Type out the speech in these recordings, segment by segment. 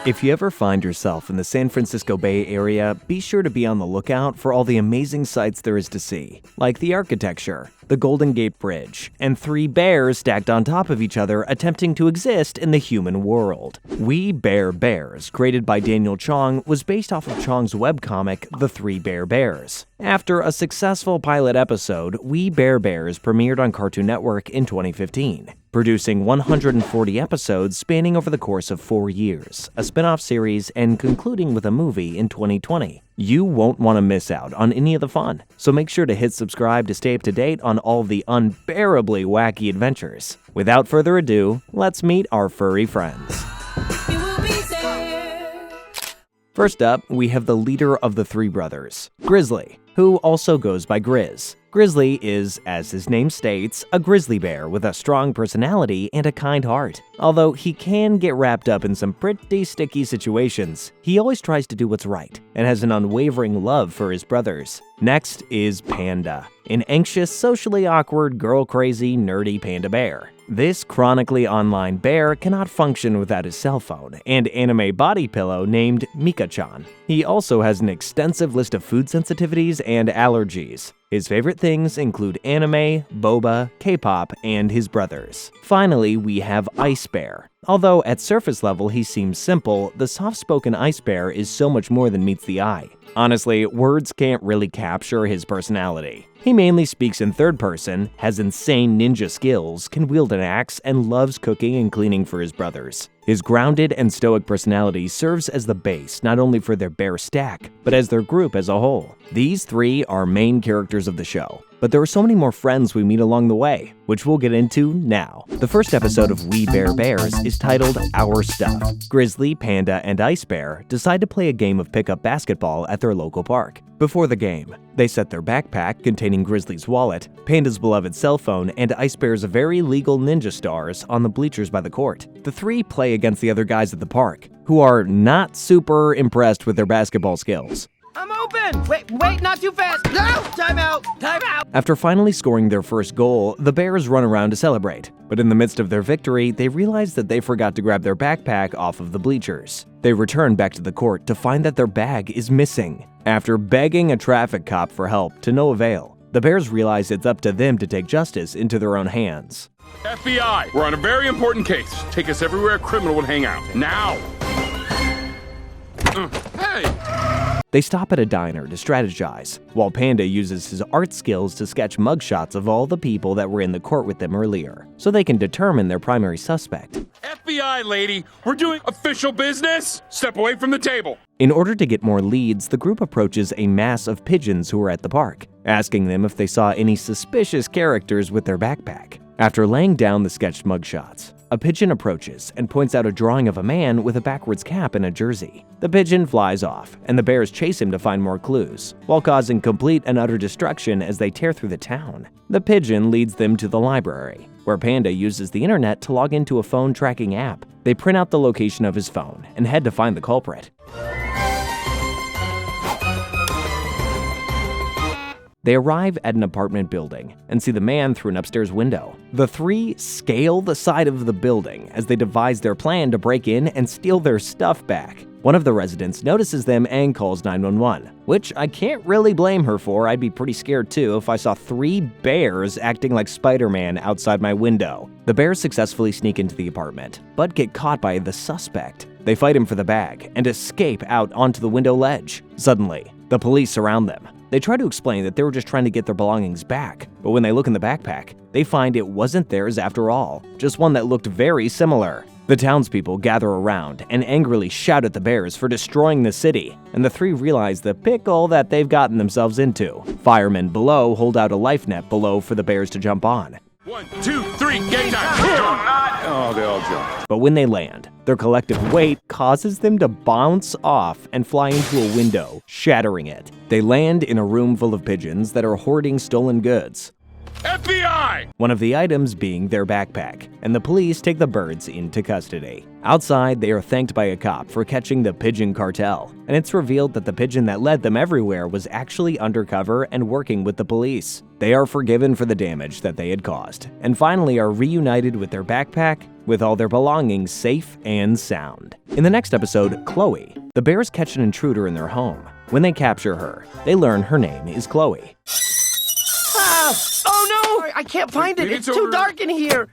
If you ever find yourself in the San Francisco Bay Area, be sure to be on the lookout for all the amazing sights there is to see, like the architecture, the Golden Gate Bridge, and 3 bears stacked on top of each other attempting to exist in the human world. We Bare Bears, created by Daniel Chong, was based off of Chong's webcomic The 3 Bare Bears. After a successful pilot episode, We Bare Bears premiered on Cartoon Network in 2015, producing 140 episodes spanning over the course of 4 years, a spin-off series, and concluding with a movie in 2020. You won't want to miss out on any of the fun, so make sure to hit subscribe to stay up to date on all the unbearably wacky adventures. Without further ado, let's meet our furry friends. First up, we have the leader of the 3 brothers, Grizzly, who also goes by Grizz. Grizzly is, as his name states, a grizzly bear with a strong personality and a kind heart. Although he can get wrapped up in some pretty sticky situations, he always tries to do what's right and has an unwavering love for his brothers. Next is Panda, an anxious, socially awkward, girl-crazy, nerdy panda bear. This chronically online bear cannot function without his cell phone and anime body pillow named Mika-chan. He also has an extensive list of food sensitivities and allergies. His favorite things include anime, boba, K-pop, and his brothers. Finally, we have Ice Bear. Although at surface level he seems simple, the soft-spoken Ice Bear is so much more than meets the eye. Honestly, words can't really capture his personality. He mainly speaks in third person, has insane ninja skills, can wield an axe, and loves cooking and cleaning for his brothers. His grounded and stoic personality serves as the base not only for their bear stack, but as their group as a whole. These 3 are main characters of the show, but there are so many more friends we meet along the way, which we'll get into now. The first episode of We Bare Bears is titled Our Stuff. Grizzly, Panda, and Ice Bear decide to play a game of pickup basketball at their local park. Before the game, they set their backpack containing Grizzly's wallet, Panda's beloved cell phone, and Ice Bear's very legal ninja stars on the bleachers by the court. The 3 play against the other guys at the park, who are not super impressed with their basketball skills. I'm open! Wait, not too fast! No! Time out! After finally scoring their first goal, the Bears run around to celebrate. But in the midst of their victory, they realize that they forgot to grab their backpack off of the bleachers. They return back to the court to find that their bag is missing. After begging a traffic cop for help to no avail, the Bears realize it's up to them to take justice into their own hands. FBI, we're on a very important case. Take us everywhere a criminal would hang out. Now! Hey! They stop at a diner to strategize, while Panda uses his art skills to sketch mugshots of all the people that were in the court with them earlier, so they can determine their primary suspect. FBI lady, we're doing official business! Step away from the table! In order to get more leads, the group approaches a mass of pigeons who are at the park, asking them if they saw any suspicious characters with their backpack. After laying down the sketched mugshots, a pigeon approaches and points out a drawing of a man with a backwards cap and a jersey. The pigeon flies off, and the bears chase him to find more clues, while causing complete and utter destruction as they tear through the town. The pigeon leads them to the library, where Panda uses the internet to log into a phone tracking app. They print out the location of his phone and head to find the culprit. They arrive at an apartment building and see the man through an upstairs window. The 3 scale the side of the building as they devise their plan to break in and steal their stuff back. One of the residents notices them and calls 911, which I can't really blame her for. I'd be pretty scared too if I saw 3 bears acting like Spider-Man outside my window. The bears successfully sneak into the apartment, but get caught by the suspect. They fight him for the bag and escape out onto the window ledge. Suddenly, the police surround them. They try to explain that they were just trying to get their belongings back, but when they look in the backpack, they find it wasn't theirs after all, just one that looked very similar. The townspeople gather around and angrily shout at the bears for destroying the city, and the 3 realize the pickle that they've gotten themselves into. Firemen below hold out a life net below for the bears to jump on. 1, 2, 3, game time! Oh, they all jumped. But when they land, their collective weight causes them to bounce off and fly into a window, shattering it. They land in a room full of pigeons that are hoarding stolen goods. FBI! One of the items being their backpack, and the police take the birds into custody. Outside, they are thanked by a cop for catching the Pigeon Cartel, and it's revealed that the pigeon that led them everywhere was actually undercover and working with the police. They are forgiven for the damage that they had caused, and finally are reunited with their backpack, with all their belongings safe and sound. In the next episode, Chloe, the bears catch an intruder in their home. When they capture her, they learn her name is Chloe. Oh no! I can't find it. It's too dark in here.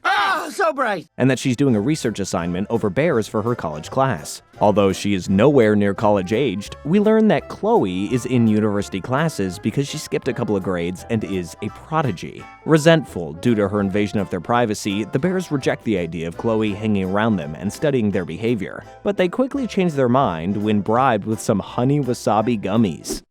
So bright. And that she's doing a research assignment over bears for her college class. Although she is nowhere near college aged, we learn that Chloe is in university classes because she skipped a couple of grades and is a prodigy. Resentful due to her invasion of their privacy, the bears reject the idea of Chloe hanging around them and studying their behavior. But they quickly change their mind when bribed with some honey wasabi gummies.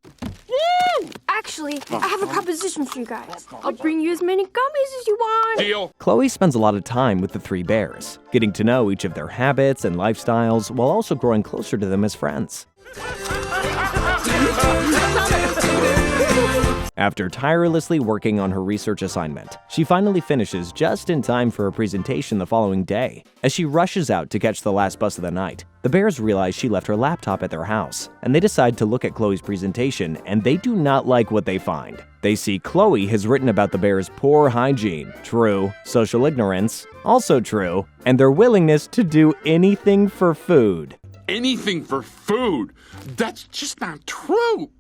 Actually, I have a proposition for you guys. I'll bring you as many gummies as you want. Deal. Chloe spends a lot of time with the three bears, getting to know each of their habits and lifestyles while also growing closer to them as friends. After tirelessly working on her research assignment, she finally finishes just in time for a presentation the following day. As she rushes out to catch the last bus of the night, the bears realize she left her laptop at their house, and they decide to look at Chloe's presentation, and they do not like what they find. They see Chloe has written about the bears' poor hygiene, true, social ignorance, also true, and their willingness to do anything for food. Anything for food? That's just not true.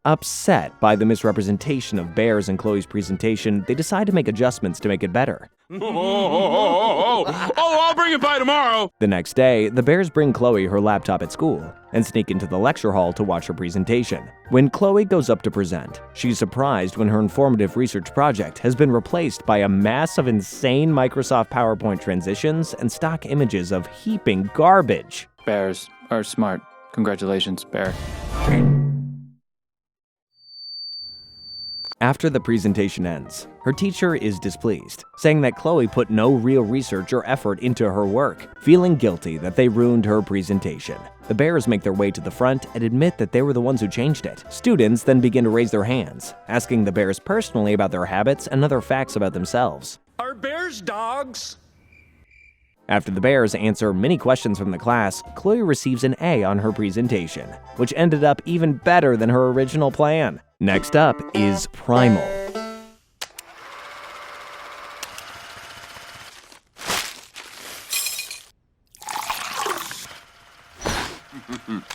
Upset by the misrepresentation of bears in Chloe's presentation, they decide to make adjustments to make it better. Oh, I'll bring it by tomorrow. The next day, the bears bring Chloe her laptop at school and sneak into the lecture hall to watch her presentation. When Chloe goes up to present, she's surprised when her informative research project has been replaced by a mass of insane Microsoft PowerPoint transitions and stock images of heaping garbage. Bears are smart. Congratulations, Bear. After the presentation ends, her teacher is displeased, saying that Chloe put no real research or effort into her work, feeling guilty that they ruined her presentation. The bears make their way to the front and admit that they were the ones who changed it. Students then begin to raise their hands, asking the bears personally about their habits and other facts about themselves. Are bears dogs? After the bears answer many questions from the class, Chloe receives an A on her presentation, which ended up even better than her original plan. Next up is Primal.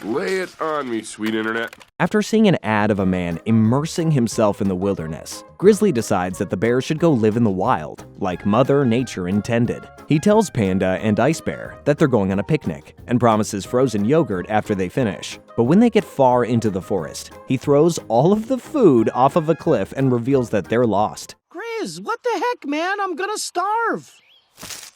Lay it on me, sweet internet. After seeing an ad of a man immersing himself in the wilderness, Grizzly decides that the bears should go live in the wild, like Mother Nature intended. He tells Panda and Ice Bear that they're going on a picnic, and promises frozen yogurt after they finish. But when they get far into the forest, he throws all of the food off of a cliff and reveals that they're lost. Grizz, what the heck, man? I'm gonna starve.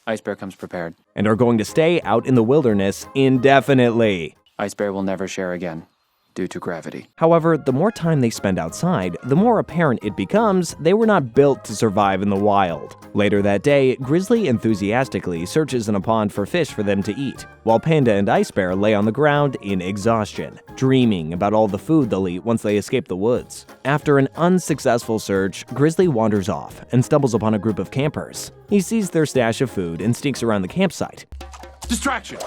Ice Bear comes prepared. And are going to stay out in the wilderness indefinitely. Ice Bear will never share again, due to gravity. However, the more time they spend outside, the more apparent it becomes they were not built to survive in the wild. Later that day, Grizzly enthusiastically searches in a pond for fish for them to eat, while Panda and Ice Bear lay on the ground in exhaustion, dreaming about all the food they'll eat once they escape the woods. After an unsuccessful search, Grizzly wanders off and stumbles upon a group of campers. He sees their stash of food and sneaks around the campsite. Distraction.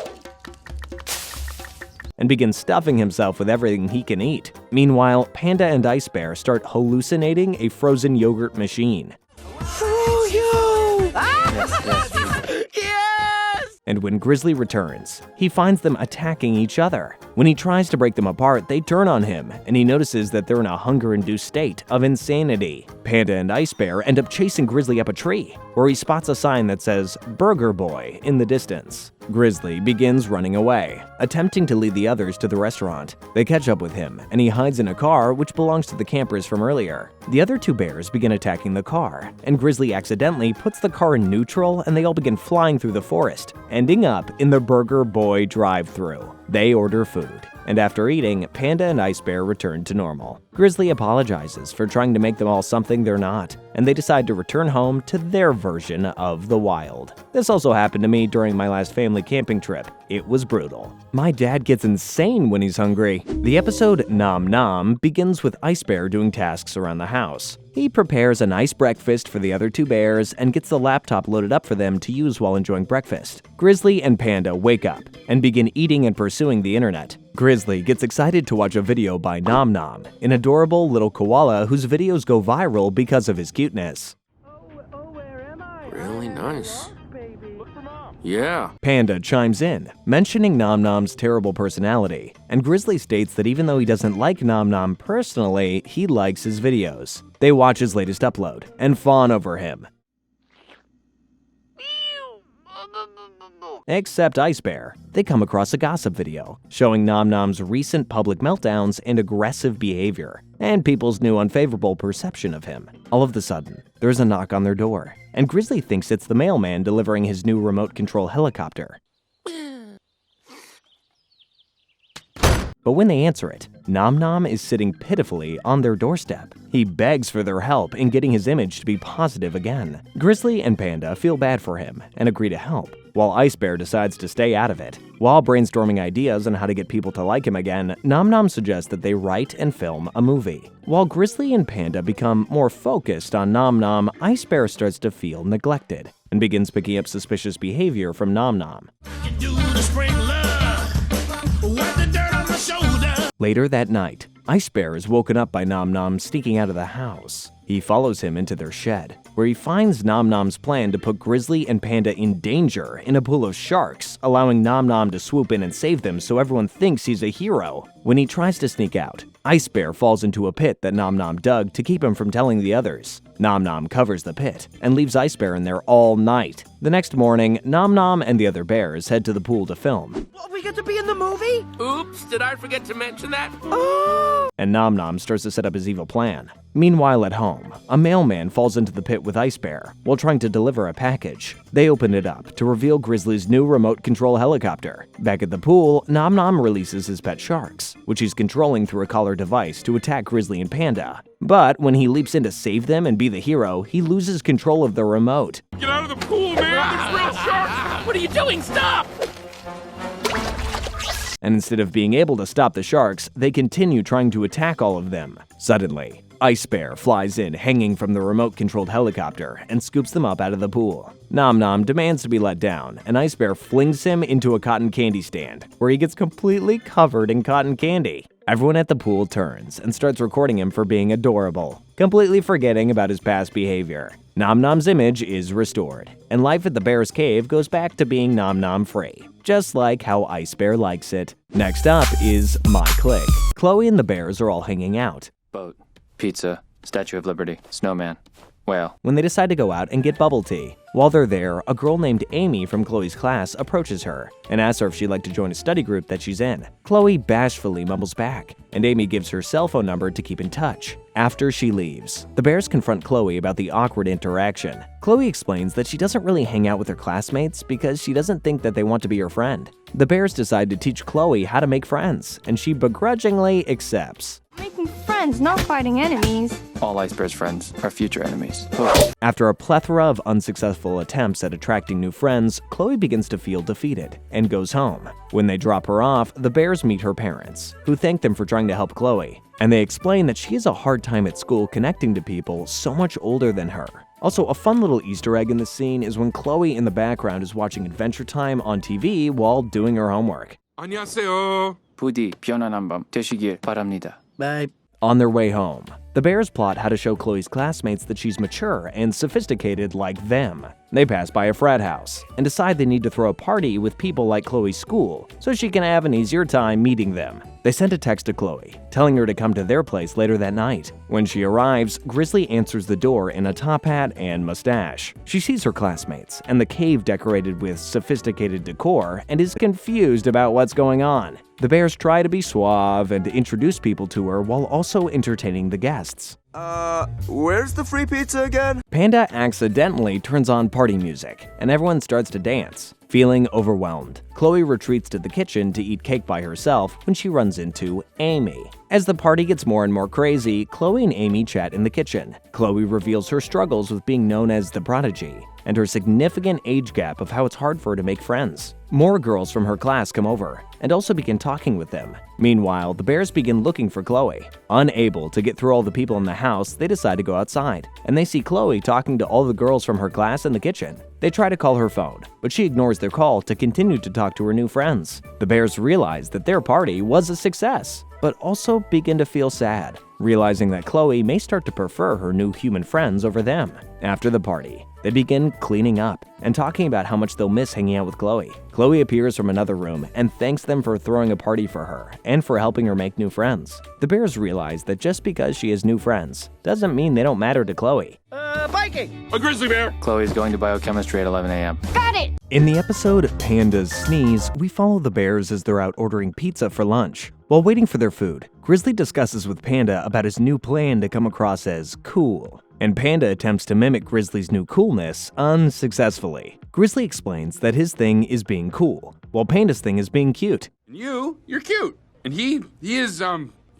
And begins stuffing himself with everything he can eat. Meanwhile, Panda and Ice Bear start hallucinating a frozen yogurt machine. Yes! And when Grizzly returns, he finds them attacking each other. When he tries to break them apart, they turn on him, and he notices that they're in a hunger-induced state of insanity. Panda and Ice Bear end up chasing Grizzly up a tree, where he spots a sign that says Burger Boy in the distance. Grizzly begins running away, attempting to lead the others to the restaurant. They catch up with him, and he hides in a car which belongs to the campers from earlier. The other two bears begin attacking the car, and Grizzly accidentally puts the car in neutral, and they all begin flying through the forest, ending up in the Burger Boy drive-thru. They order food, and after eating, Panda and Ice Bear return to normal. Grizzly apologizes for trying to make them all something they're not, and they decide to return home to their version of the wild. This also happened to me during my last family camping trip. It was brutal. My dad gets insane when he's hungry. The episode Nom Nom begins with Ice Bear doing tasks around the house. He prepares a nice breakfast for the other two bears and gets the laptop loaded up for them to use while enjoying breakfast. Grizzly and Panda wake up and begin eating and pursuing the internet. Grizzly gets excited to watch a video by Nom Nom, an adorable little koala whose videos go viral because of his cuteness. Really nice. Yeah. Panda chimes in, mentioning Nom Nom's terrible personality, and Grizzly states that even though he doesn't like Nom Nom personally, he likes his videos. They watch his latest upload and fawn over him. Except Ice Bear. They come across a gossip video showing Nom Nom's recent public meltdowns and aggressive behavior, and people's new unfavorable perception of him. All of a sudden, there's a knock on their door, and Grizzly thinks it's the mailman delivering his new remote control helicopter. But when they answer it, Nom Nom is sitting pitifully on their doorstep. He begs for their help in getting his image to be positive again. Grizzly and Panda feel bad for him and agree to help, while Ice Bear decides to stay out of it. While brainstorming ideas on how to get people to like him again, Nom Nom suggests that they write and film a movie. While Grizzly and Panda become more focused on Nom Nom, Ice Bear starts to feel neglected and begins picking up suspicious behavior from Nom Nom. Later that night, Ice Bear is woken up by Nom Nom sneaking out of the house. He follows him into their shed, where he finds Nom Nom's plan to put Grizzly and Panda in danger in a pool of sharks, allowing Nom Nom to swoop in and save them so everyone thinks he's a hero. When he tries to sneak out, Ice Bear falls into a pit that Nom Nom dug to keep him from telling the others. Nom Nom covers the pit and leaves Ice Bear in there all night. The next morning, Nom Nom and the other bears head to the pool to film. We get to be in the movie? Oops, did I forget to mention that? And Nom Nom starts to set up his evil plan. Meanwhile at home, a mailman falls into the pit with Ice Bear while trying to deliver a package. They open it up to reveal Grizzly's new remote control helicopter. Back at the pool, Nom Nom releases his pet sharks, which he's controlling through a collar device to attack Grizzly and Panda. But when he leaps in to save them and be the hero, he loses control of the remote. Get out of the pool, man! There's real sharks! What are you doing? Stop! And instead of being able to stop the sharks, they continue trying to attack all of them. Suddenly, Ice Bear flies in hanging from the remote-controlled helicopter and scoops them up out of the pool. Nom Nom demands to be let down, and Ice Bear flings him into a cotton candy stand, where he gets completely covered in cotton candy. Everyone at the pool turns and starts recording him for being adorable, completely forgetting about his past behavior. Nom Nom's image is restored, and life at the Bear's Cave goes back to being Nom Nom free, just like how Ice Bear likes it. Next up is My Clique. Chloe and the bears are all hanging out. Boat, pizza, Statue of Liberty, snowman, whale. When they decide to go out and get bubble tea. While they're there, a girl named Amy from Chloe's class approaches her and asks her if she'd like to join a study group that she's in. Chloe bashfully mumbles back, and Amy gives her cell phone number to keep in touch. After she leaves, the bears confront Chloe about the awkward interaction. Chloe explains that she doesn't really hang out with her classmates because she doesn't think that they want to be her friend. The bears decide to teach Chloe how to make friends, and she begrudgingly accepts. Making friends, not fighting enemies. All Ice Bear's friends are future enemies. After a plethora of unsuccessful attempts at attracting new friends, Chloe begins to feel defeated and goes home. When they drop her off, the bears meet her parents, who thank them for trying to help Chloe. And they explain that she has a hard time at school connecting to people so much older than her. Also, a fun little Easter egg in the scene is when Chloe in the background is watching Adventure Time on TV while doing her homework. 안녕하세요. 부디 편안한 밤 되시길 바랍니다. Bye. On their way home, the bears plot how to show Chloe's classmates that she's mature and sophisticated like them. They pass by a frat house and decide they need to throw a party with people like Chloe's school so she can have an easier time meeting them. They send a text to Chloe, telling her to come to their place later that night. When she arrives, Grizzly answers the door in a top hat and mustache. She sees her classmates and the cave decorated with sophisticated decor and is confused about what's going on. The bears try to be suave and introduce people to her while also entertaining the guests. Where's the free pizza again? Panda accidentally turns on party music, and everyone starts to dance. Feeling overwhelmed, Chloe retreats to the kitchen to eat cake by herself when she runs into Amy. As the party gets more and more crazy, Chloe and Amy chat in the kitchen. Chloe reveals her struggles with being known as the prodigy, and her significant age gap of how it's hard for her to make friends. More girls from her class come over, and also begin talking with them. Meanwhile, the bears begin looking for Chloe. Unable to get through all the people in the house, they decide to go outside, and they see Chloe talking to all the girls from her class in the kitchen. They try to call her phone, but she ignores their call to continue to talk to her new friends. The bears realize that their party was a success, but also begin to feel sad, realizing that Chloe may start to prefer her new human friends over them. After the party, they begin cleaning up and talking about how much they'll miss hanging out with Chloe. Chloe appears from another room and thanks them for throwing a party for her and for helping her make new friends. The bears realize that just because she has new friends doesn't mean they don't matter to Chloe. Biking! A grizzly bear! Chloe's going to biochemistry at 11 a.m. Got it! In the episode Pandas Sneeze, we follow the bears as they're out ordering pizza for lunch. While waiting for their food, Grizzly discusses with Panda about his new plan to come across as cool, and Panda attempts to mimic Grizzly's new coolness unsuccessfully. Grizzly explains that his thing is being cool, while Panda's thing is being cute. And you're cute. And he is,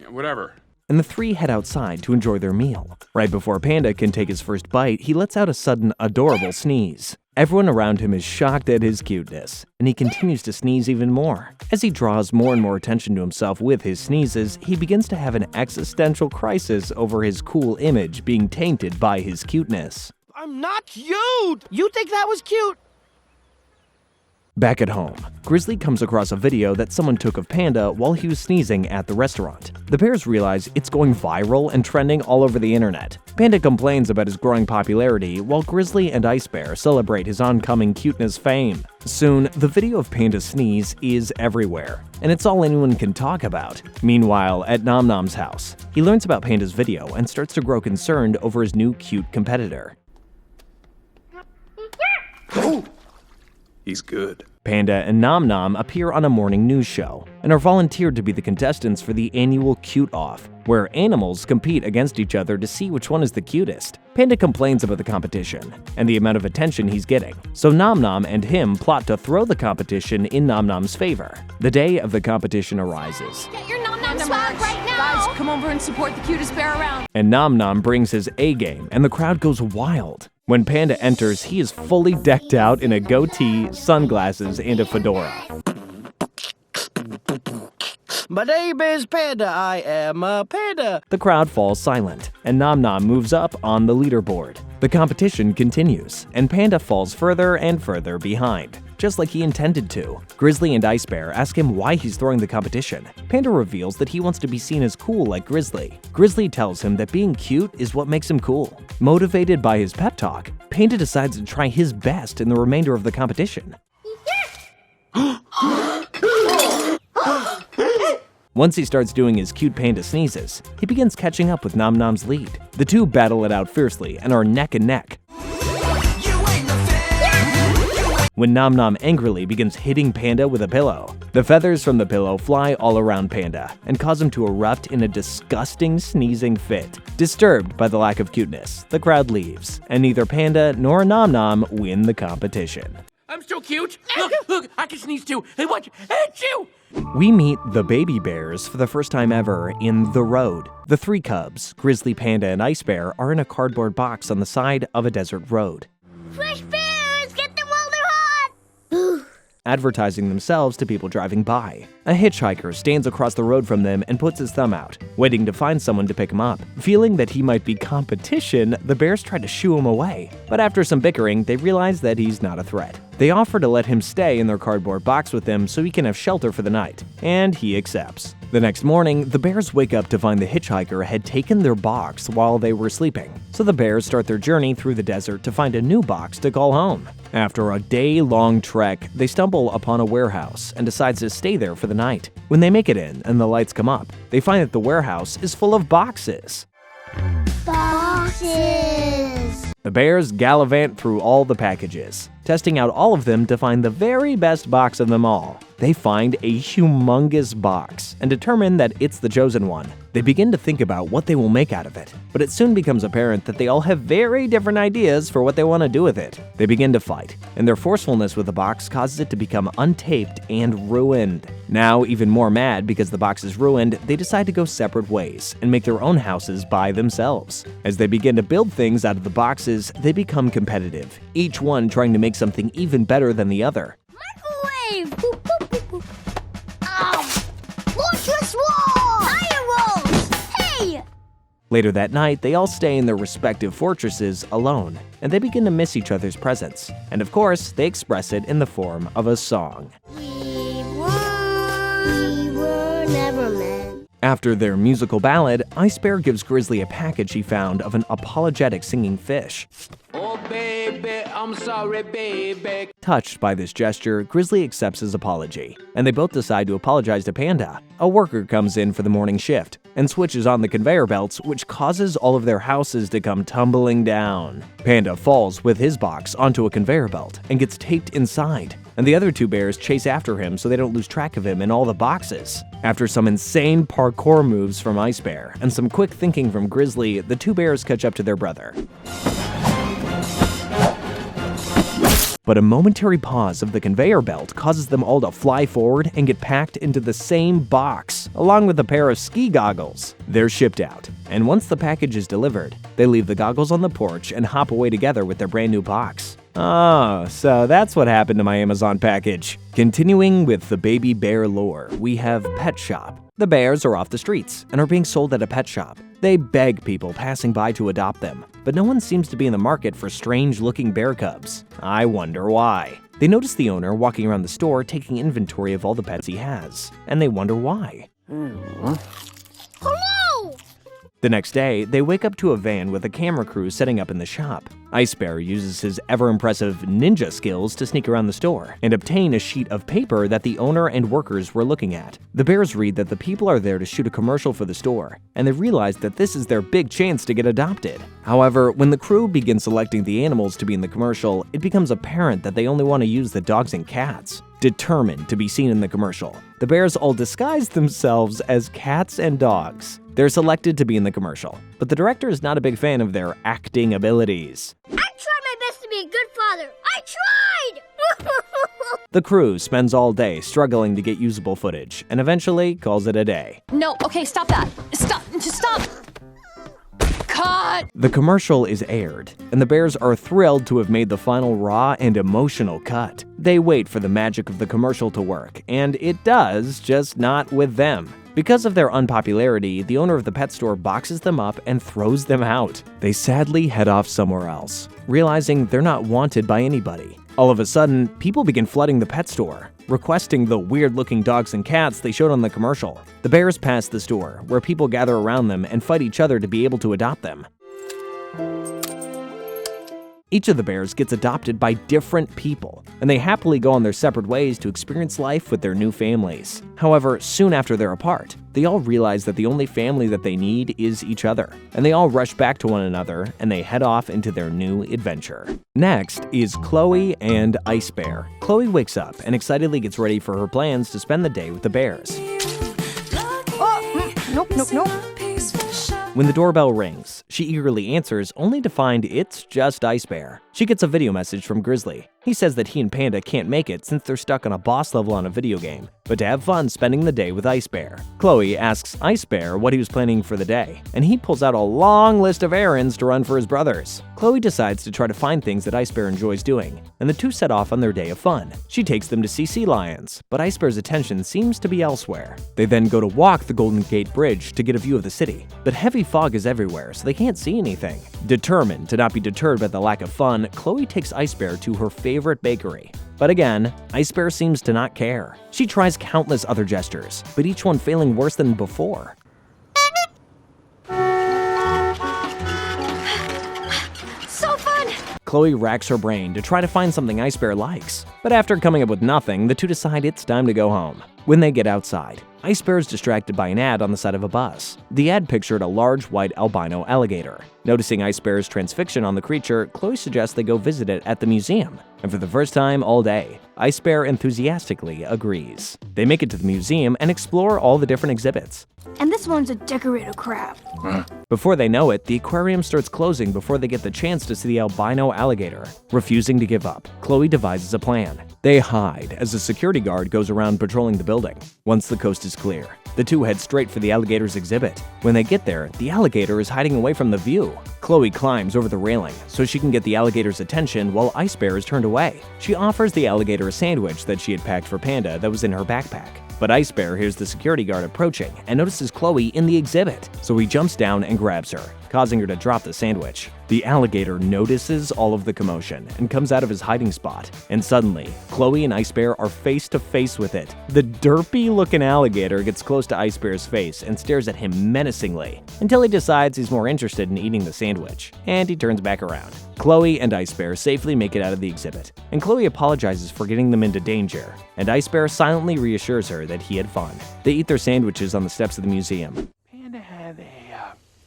whatever. And the three head outside to enjoy their meal. Right before Panda can take his first bite, he lets out a sudden, adorable sneeze. Everyone around him is shocked at his cuteness, and he continues to sneeze even more. As he draws more and more attention to himself with his sneezes, he begins to have an existential crisis over his cool image being tainted by his cuteness. I'm not cute! You think that was cute? Back at home, Grizzly comes across a video that someone took of Panda while he was sneezing at the restaurant. The bears realize it's going viral and trending all over the internet. Panda complains about his growing popularity, while Grizzly and Ice Bear celebrate his oncoming cuteness fame. Soon, the video of Panda's sneeze is everywhere, and it's all anyone can talk about. Meanwhile, at Nom Nom's house, he learns about Panda's video and starts to grow concerned over his new cute competitor. He's good. Panda and Nom Nom appear on a morning news show and are volunteered to be the contestants for the annual Cute Off, where animals compete against each other to see which one is the cutest. Panda complains about the competition and the amount of attention he's getting, so Nom Nom and him plot to throw the competition in Nom Nom's favor. The day of the competition arises, Get your Nom Nom swag right now! Guys, come over and support the cutest bear around. and Nom Nom brings his A-game and the crowd goes wild. When Panda enters, he is fully decked out in a goatee, sunglasses, and a fedora. My name is Panda. I am a panda. The crowd falls silent, and Nom Nom moves up on the leaderboard. The competition continues, and Panda falls further and further behind, just like he intended to. Grizzly and Ice Bear ask him why he's throwing the competition. Panda reveals that he wants to be seen as cool like Grizzly. Grizzly tells him that being cute is what makes him cool. Motivated by his pep talk, Panda decides to try his best in the remainder of the competition. Once he starts doing his cute panda sneezes, he begins catching up with Nom Nom's lead. The two battle it out fiercely and are neck and neck. When Nom Nom angrily begins hitting Panda with a pillow, the feathers from the pillow fly all around Panda and cause him to erupt in a disgusting sneezing fit. Disturbed by the lack of cuteness, the crowd leaves, and neither Panda nor Nom Nom win the competition. I'm so cute. Look, I can sneeze too. Hey, watch. Achoo! We meet the baby bears for the first time ever in The Road. The three cubs, Grizzly, Panda, and Ice Bear, are in a cardboard box on the side of a desert road, Fresh bears! Get them while they're hot! advertising themselves to people driving by. A hitchhiker stands across the road from them and puts his thumb out, waiting to find someone to pick him up. Feeling that he might be competition, the bears try to shoo him away, but after some bickering, they realize that he's not a threat. They offer to let him stay in their cardboard box with them so he can have shelter for the night, and he accepts. The next morning, the bears wake up to find the hitchhiker had taken their box while they were sleeping, so the bears start their journey through the desert to find a new box to call home. After a day-long trek, they stumble upon a warehouse and decide to stay there for the night. When they make it in and the lights come up, they find that the warehouse is full of boxes. Boxes! The bears gallivant through all the packages, testing out all of them to find the very best box of them all. They find a humongous box and determine that it's the chosen one. They begin to think about what they will make out of it, but it soon becomes apparent that they all have very different ideas for what they want to do with it. They begin to fight, and their forcefulness with the box causes it to become untaped and ruined. Now, even more mad because the box is ruined, they decide to go separate ways and make their own houses by themselves. As they begin to build things out of the boxes, they become competitive, each one trying to make something even better than the other. Microwave! Launch your sword! Fire rolls! Hey! Later that night, they all stay in their respective fortresses alone, and they begin to miss each other's presence. And of course, they express it in the form of a song. We were never meant. After their musical ballad, Ice Bear gives Grizzly a package he found of an apologetic singing fish. Oh, baby, I'm sorry, baby. Touched by this gesture, Grizzly accepts his apology, and they both decide to apologize to Panda. A worker comes in for the morning shift and switches on the conveyor belts, which causes all of their houses to come tumbling down. Panda falls with his box onto a conveyor belt and gets taped inside, and the other two bears chase after him so they don't lose track of him in all the boxes. After some insane parkour moves from Ice Bear and some quick thinking from Grizzly, the two bears catch up to their brother. But a momentary pause of the conveyor belt causes them all to fly forward and get packed into the same box, along with a pair of ski goggles. They're shipped out, and once the package is delivered, they leave the goggles on the porch and hop away together with their brand new box. Oh, so that's what happened to my Amazon package. Continuing with the baby bear lore, we have Pet Shop. The bears are off the streets and are being sold at a pet shop. They beg people passing by to adopt them, but no one seems to be in the market for strange-looking bear cubs. I wonder why. They notice the owner walking around the store taking inventory of all the pets he has, and they wonder why. Hello! The next day, they wake up to a van with a camera crew setting up in the shop. Ice Bear uses his ever-impressive ninja skills to sneak around the store and obtain a sheet of paper that the owner and workers were looking at. The bears read that the people are there to shoot a commercial for the store, and they realize that this is their big chance to get adopted. However, when the crew begins selecting the animals to be in the commercial, it becomes apparent that they only want to use the dogs and cats. Determined to be seen in the commercial, the bears all disguise themselves as cats and dogs. They're selected to be in the commercial, but the director is not a big fan of their acting abilities. I tried my best to be a good father. I tried! The crew spends all day struggling to get usable footage and eventually calls it a day. No, okay, stop that. Stop, just stop. Cut! The commercial is aired, and the bears are thrilled to have made the final raw and emotional cut. They wait for the magic of the commercial to work, and it does, just not with them. Because of their unpopularity, the owner of the pet store boxes them up and throws them out. They sadly head off somewhere else, realizing they're not wanted by anybody. All of a sudden, people begin flooding the pet store, requesting the weird-looking dogs and cats they showed on the commercial. The bears pass the store, where people gather around them and fight each other to be able to adopt them. Each of the bears gets adopted by different people, and they happily go on their separate ways to experience life with their new families. However, soon after they're apart, they all realize that the only family that they need is each other, and they all rush back to one another and they head off into their new adventure. Next is Chloe and Ice Bear. Chloe wakes up and excitedly gets ready for her plans to spend the day with the bears. Nope. When the doorbell rings, she eagerly answers, only to find it's just Ice Bear. She gets a video message from Grizzly. He says that he and Panda can't make it since they're stuck on a boss level on a video game, but to have fun spending the day with Ice Bear. Chloe asks Ice Bear what he was planning for the day, and he pulls out a long list of errands to run for his brothers. Chloe decides to try to find things that Ice Bear enjoys doing, and the two set off on their day of fun. She takes them to see sea lions, but Ice Bear's attention seems to be elsewhere. They then go to walk the Golden Gate Bridge to get a view of the city, but heavy fog is everywhere, so they can't see anything. Determined to not be deterred by the lack of fun, Chloe takes Ice Bear to her favorite bakery. But again, Ice Bear seems to not care. She tries countless other gestures, but each one failing worse than before. So fun! Chloe racks her brain to try to find something Ice Bear likes, but after coming up with nothing, the two decide it's time to go home. When they get outside, Ice Bear is distracted by an ad on the side of a bus. The ad pictured a large white albino alligator. Noticing Ice Bear's transfixion on the creature, Chloe suggests they go visit it at the museum. And for the first time all day, Ice Bear enthusiastically agrees. They make it to the museum and explore all the different exhibits. And this one's a decorated crab. Before they know it, the aquarium starts closing before they get the chance to see the albino alligator. Refusing to give up, Chloe devises a plan. They hide as a security guard goes around patrolling the building. Once the coast is clear, the two head straight for the alligator's exhibit. When they get there, the alligator is hiding away from the view. Chloe climbs over the railing so she can get the alligator's attention while Ice Bear is turned away. She offers the alligator a sandwich that she had packed for Panda that was in her backpack. But Ice Bear hears the security guard approaching and notices Chloe in the exhibit, so he jumps down and grabs her, causing her to drop the sandwich. The alligator notices all of the commotion and comes out of his hiding spot, and suddenly, Chloe and Ice Bear are face to face with it. The derpy-looking alligator gets close to Ice Bear's face and stares at him menacingly, until he decides he's more interested in eating the sandwich, and he turns back around. Chloe and Ice Bear safely make it out of the exhibit, and Chloe apologizes for getting them into danger, and Ice Bear silently reassures her that he had fun. They eat their sandwiches on the steps of the museum. Panda had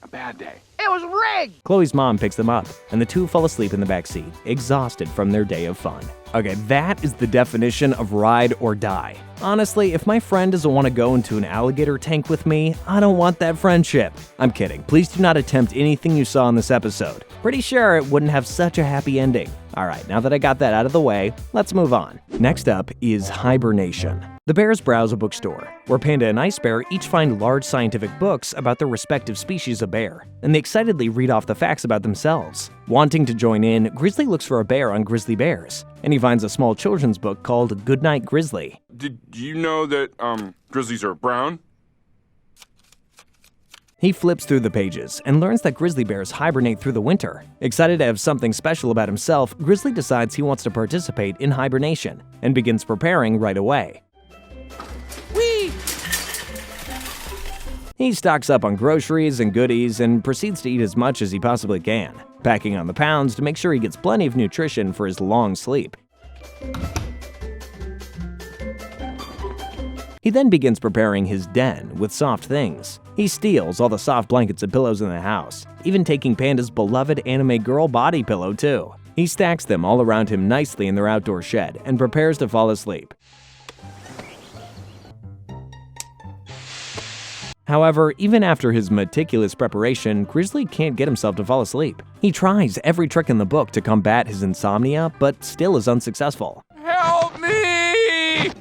a bad day. It was rigged! Chloe's mom picks them up, and the two fall asleep in the backseat, exhausted from their day of fun. Okay, that is the definition of ride or die. Honestly, if my friend doesn't want to go into an alligator tank with me, I don't want that friendship. I'm kidding. Please do not attempt anything you saw in this episode. Pretty sure it wouldn't have such a happy ending. Alright, now that I got that out of the way, let's move on. Next up is Hibernation. The bears browse a bookstore, where Panda and Ice Bear each find large scientific books about their respective species of bear, and they excitedly read off the facts about themselves. Wanting to join in, Grizzly looks for a bear on grizzly bears, and he finds a small children's book called Goodnight Grizzly. Did you know that, grizzlies are brown? He flips through the pages and learns that grizzly bears hibernate through the winter. Excited to have something special about himself, Grizzly decides he wants to participate in hibernation, and begins preparing right away. Whee! He stocks up on groceries and goodies and proceeds to eat as much as he possibly can, packing on the pounds to make sure he gets plenty of nutrition for his long sleep. He then begins preparing his den with soft things. He steals all the soft blankets and pillows in the house, even taking Panda's beloved anime girl body pillow too. He stacks them all around him nicely in their outdoor shed and prepares to fall asleep. However, even after his meticulous preparation, Grizzly can't get himself to fall asleep. He tries every trick in the book to combat his insomnia, but still is unsuccessful. Help me!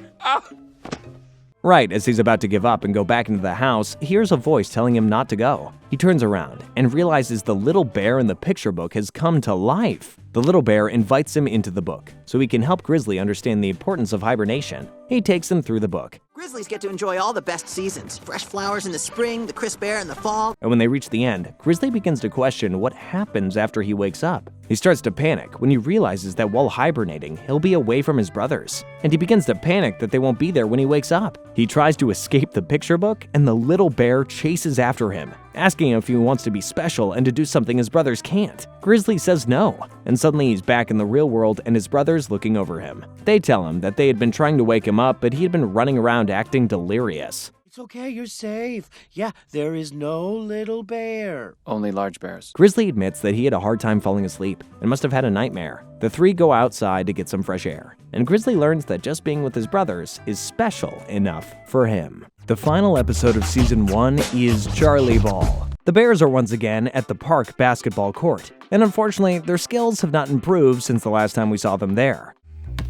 Right as he's about to give up and go back into the house, he hears a voice telling him not to go. He turns around and realizes the little bear in the picture book has come to life. The little bear invites him into the book, so he can help Grizzly understand the importance of hibernation. He takes him through the book. Grizzlies get to enjoy all the best seasons. Fresh flowers in the spring, the crisp air in the fall. And when they reach the end, Grizzly begins to question what happens after he wakes up. He starts to panic when he realizes that while hibernating, he'll be away from his brothers. And he begins to panic that they won't be there when he wakes up. He tries to escape the picture book, and the little bear chases after him, asking him if he wants to be special and to do something his brothers can't. Grizzly says no, and suddenly he's back in the real world and his brothers looking over him. They tell him that they had been trying to wake him up, but he had been running around acting delirious. It's okay, you're safe. Yeah, there is no little bear. Only large bears. Grizzly admits that he had a hard time falling asleep and must have had a nightmare. The three go outside to get some fresh air, and Grizzly learns that just being with his brothers is special enough for him. The final episode of Season 1 is Charlie Ball. The Bears are once again at the park basketball court, and unfortunately, their skills have not improved since the last time we saw them there.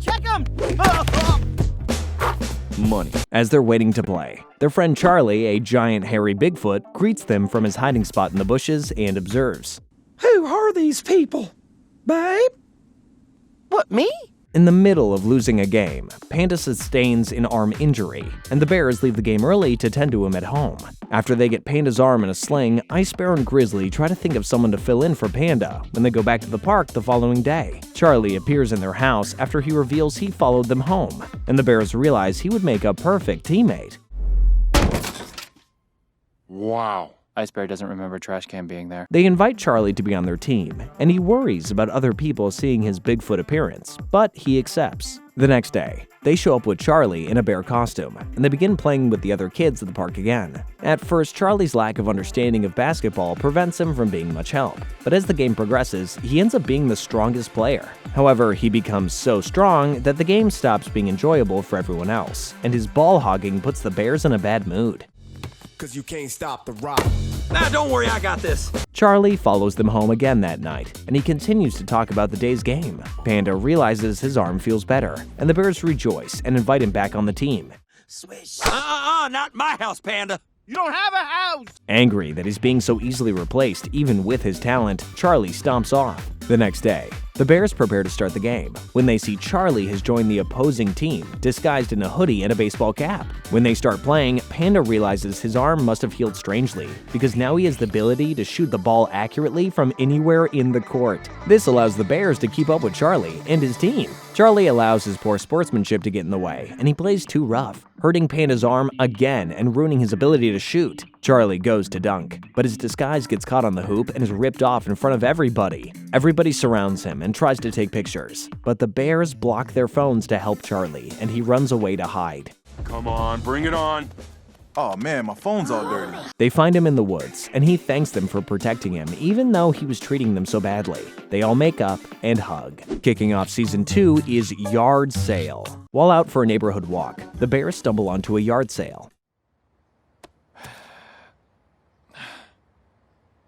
Check them! Money. As they're waiting to play, their friend Charlie, a giant hairy Bigfoot, greets them from his hiding spot in the bushes and observes. Who are these people? Babe? What, me? In the middle of losing a game, Panda sustains an arm injury, and the Bears leave the game early to tend to him at home. After they get Panda's arm in a sling, Ice Bear and Grizzly try to think of someone to fill in for Panda when they go back to the park the following day. Charlie appears in their house after he reveals he followed them home, and the Bears realize he would make a perfect teammate. Wow. Ice Bear doesn't remember Trash Can being there. They invite Charlie to be on their team, and he worries about other people seeing his Bigfoot appearance, but he accepts. The next day, they show up with Charlie in a bear costume, and they begin playing with the other kids at the park again. At first, Charlie's lack of understanding of basketball prevents him from being much help, but as the game progresses, he ends up being the strongest player. However, he becomes so strong that the game stops being enjoyable for everyone else, and his ball hogging puts the Bears in a bad mood. Cause you can't stop the rock. Nah, don't worry, I got this. Charlie follows them home again that night, and he continues to talk about the day's game. Panda realizes his arm feels better, and the Bears rejoice and invite him back on the team. Swish. Not my house, Panda. You don't have a house! Angry that he's being so easily replaced even with his talent, Charlie stomps off. The next day, The bears prepare to start the game when they see Charlie has joined the opposing team, disguised in a hoodie and a baseball cap. When they start playing, Panda realizes his arm must have healed strangely, because now he has the ability to shoot the ball accurately from anywhere in the court. This allows the bears to keep up with Charlie and his team. Charlie allows his poor sportsmanship to get in the way, and he plays too rough, hurting Panda's arm again and ruining his ability to shoot. Charlie goes to dunk, but his disguise gets caught on the hoop and is ripped off in front of everybody. Everybody surrounds him and tries to take pictures, but the bears block their phones to help Charlie, and he runs away to hide. Come on, bring it on. Oh man, my phone's all dirty. They find him in the woods, and he thanks them for protecting him even though he was treating them so badly. They all make up and hug. Kicking off Season 2 is Yard Sale. While out for a neighborhood walk, the bears stumble onto a yard sale.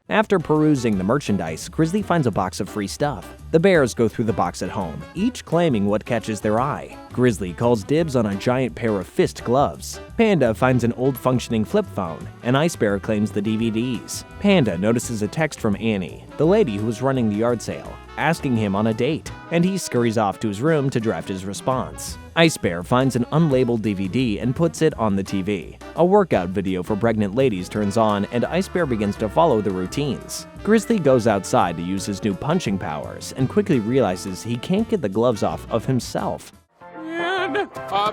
After perusing the merchandise, Grizzly finds a box of free stuff. The bears go through the box at home, each claiming what catches their eye. Grizzly calls dibs on a giant pair of fist gloves. Panda finds an old functioning flip phone, and Ice Bear claims the DVDs. Panda notices a text from Annie, the lady who was running the yard sale, asking him on a date, and he scurries off to his room to draft his response. Ice Bear finds an unlabeled DVD and puts it on the TV. A workout video for pregnant ladies turns on, and Ice Bear begins to follow the routines. Grizzly goes outside to use his new punching powers and quickly realizes he can't get the gloves off of himself.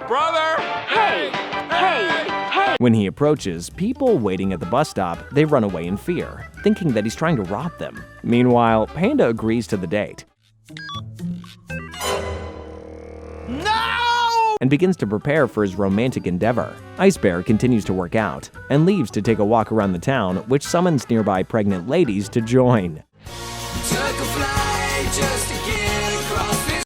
Brother! Hey! When he approaches people waiting at the bus stop, they run away in fear, thinking that he's trying to rob them. Meanwhile, Panda agrees to the date. And begins to prepare for his romantic endeavor. Ice Bear continues to work out and leaves to take a walk around the town, which summons nearby pregnant ladies to join.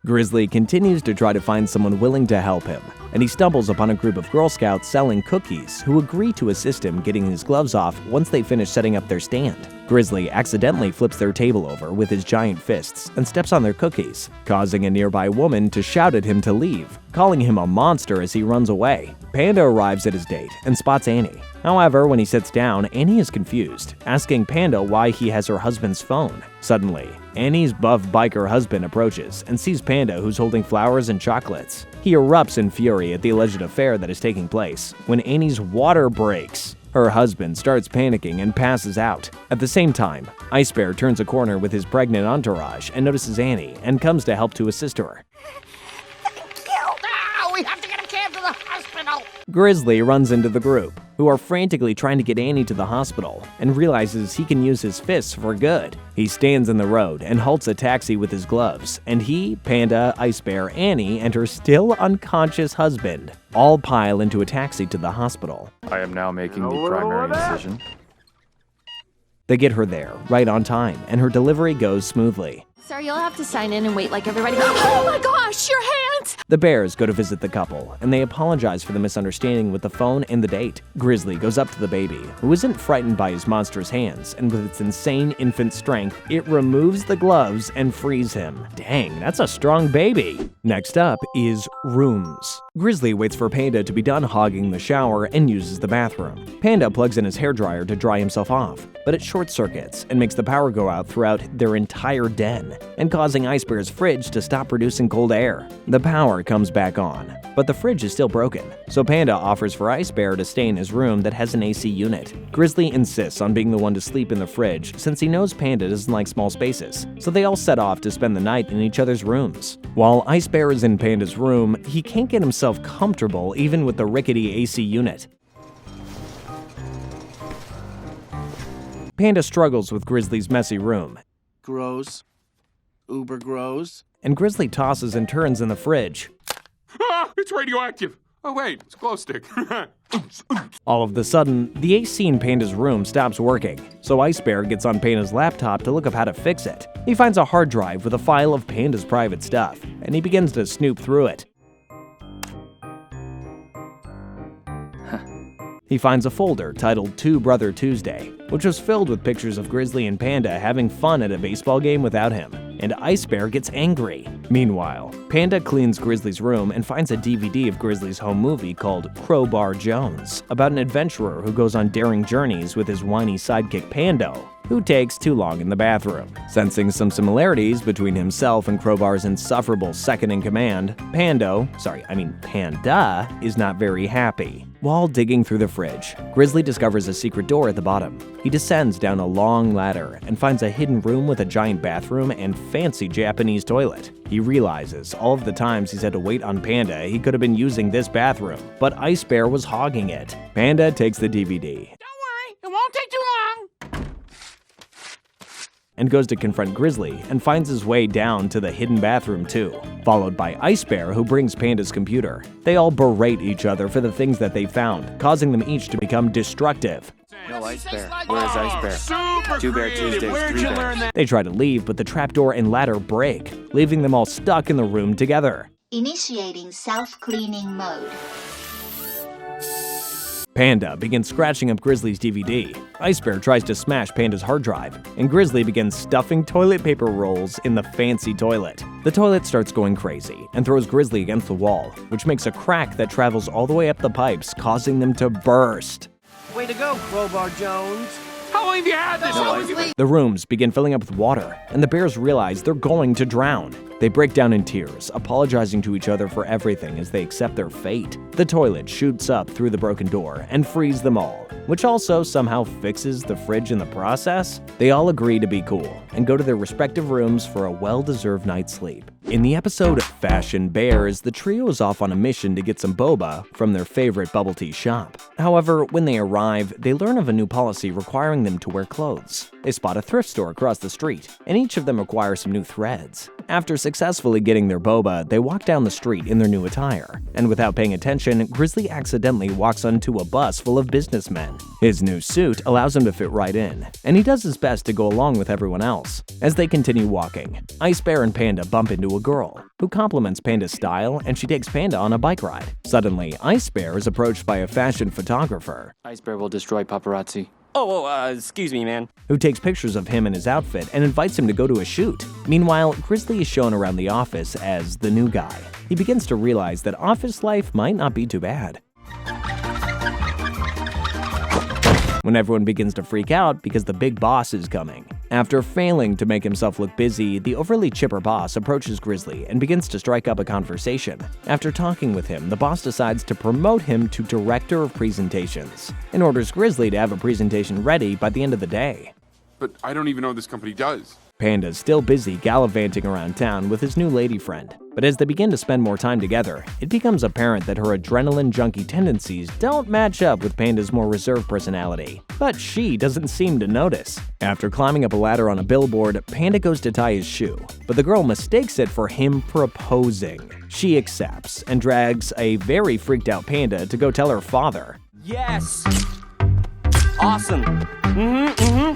Grizzly continues to try to find someone willing to help him, and he stumbles upon a group of Girl Scouts selling cookies who agree to assist him getting his gloves off once they finish setting up their stand. Grizzly accidentally flips their table over with his giant fists and steps on their cookies, causing a nearby woman to shout at him to leave, calling him a monster as he runs away. Panda arrives at his date and spots Annie. However, when he sits down, Annie is confused, asking Panda why he has her husband's phone. Suddenly, Annie's buff biker husband approaches and sees Panda, who's holding flowers and chocolates. He erupts in fury at the alleged affair that is taking place when Annie's water breaks. Her husband starts panicking and passes out. At the same time, Ice Bear turns a corner with his pregnant entourage and notices Annie and comes to help to assist her. We have to get a cab to the hospital! Grizzly runs into the group, who are frantically trying to get Annie to the hospital, and realizes he can use his fists for good. He stands in the road and halts a taxi with his gloves, and he, Panda, Ice Bear, Annie, and her still unconscious husband all pile into a taxi to the hospital. I am now making the primary decision. They get her there, right on time, and her delivery goes smoothly. Sorry, you'll have to sign in and wait like everybody. Oh my gosh, your hands! The bears go to visit the couple, and they apologize for the misunderstanding with the phone and the date. Grizzly goes up to the baby, who isn't frightened by his monstrous hands, and with its insane infant strength, it removes the gloves and frees him. Dang, that's a strong baby! Next up is rooms. Grizzly waits for Panda to be done hogging the shower and uses the bathroom. Panda plugs in his hairdryer to dry himself off, but it short circuits and makes the power go out throughout their entire den, and causing Ice Bear's fridge to stop producing cold air. The power comes back on, but the fridge is still broken, so Panda offers for Ice Bear to stay in his room that has an AC unit. Grizzly insists on being the one to sleep in the fridge since he knows Panda doesn't like small spaces, so they all set off to spend the night in each other's rooms. While Ice Bear is in Panda's room, he can't get himself comfortable even with the rickety AC unit. Panda struggles with Grizzly's messy room. Gross. Uber gross. And Grizzly tosses and turns in the fridge. Ah, it's radioactive. Oh wait, it's a glow stick. All of a sudden, the AC in Panda's room stops working, so Ice Bear gets on Panda's laptop to look up how to fix it. He finds a hard drive with a file of Panda's private stuff, and he begins to snoop through it. He finds a folder titled To Brother Tuesday, which was filled with pictures of Grizzly and Panda having fun at a baseball game without him, and Ice Bear gets angry. Meanwhile, Panda cleans Grizzly's room and finds a DVD of Grizzly's home movie called Crowbar Jones, about an adventurer who goes on daring journeys with his whiny sidekick Pando. who takes too long in the bathroom. Sensing some similarities between himself and Crowbar's insufferable second-in-command, Panda is not very happy. While digging through the fridge, Grizzly discovers a secret door at the bottom. He descends down a long ladder and finds a hidden room with a giant bathroom and fancy Japanese toilet. He realizes all of the times he's had to wait on Panda, he could have been using this bathroom, but Ice Bear was hogging it. Panda takes the DVD. Don't worry, it won't take too long. And goes to confront Grizzly and finds his way down to the hidden bathroom too, followed by Ice Bear, who brings Panda's computer. They all berate each other for the things that they found, causing them each to become destructive. No Ice Bear. Where is Ice Bear? 2 Bear Tuesdays, 3 Bear. They try to leave, but the trapdoor and ladder break, leaving them all stuck in the room together. Initiating self-cleaning mode. Panda begins scratching up Grizzly's DVD. Ice Bear tries to smash Panda's hard drive, and Grizzly begins stuffing toilet paper rolls in the fancy toilet. The toilet starts going crazy and throws Grizzly against the wall, which makes a crack that travels all the way up the pipes, causing them to burst. Way to go, Crowbar Jones. How long have you had this? The rooms begin filling up with water, and the bears realize they're going to drown. They break down in tears, apologizing to each other for everything as they accept their fate. The toilet shoots up through the broken door and frees them all, which also somehow fixes the fridge in the process. They all agree to be cool and go to their respective rooms for a well-deserved night's sleep. In the episode Fashion Bears, the trio is off on a mission to get some boba from their favorite bubble tea shop. However, when they arrive, they learn of a new policy requiring them to wear clothes. They spot a thrift store across the street, and each of them acquire some new threads. After successfully getting their boba, they walk down the street in their new attire, and without paying attention, Grizzly accidentally walks onto a bus full of businessmen. His new suit allows him to fit right in, and he does his best to go along with everyone else. As they continue walking, Ice Bear and Panda bump into a girl, who compliments Panda's style, and she takes Panda on a bike ride. Suddenly, Ice Bear is approached by a fashion photographer. Ice Bear will destroy paparazzi. Excuse me, man. Who takes pictures of him in his outfit and invites him to go to a shoot. Meanwhile, Grizzly is shown around the office as the new guy. He begins to realize that office life might not be too bad. When everyone begins to freak out because the big boss is coming. After failing to make himself look busy, the overly chipper boss approaches Grizzly and begins to strike up a conversation. After talking with him, the boss decides to promote him to Director of Presentations and orders Grizzly to have a presentation ready by the end of the day. But I don't even know what this company does. Panda's still busy gallivanting around town with his new lady friend. But as they begin to spend more time together, it becomes apparent that her adrenaline junkie tendencies don't match up with Panda's more reserved personality. But she doesn't seem to notice. After climbing up a ladder on a billboard, Panda goes to tie his shoe, but the girl mistakes it for him proposing. She accepts and drags a very freaked out Panda to go tell her father. Yes! Awesome!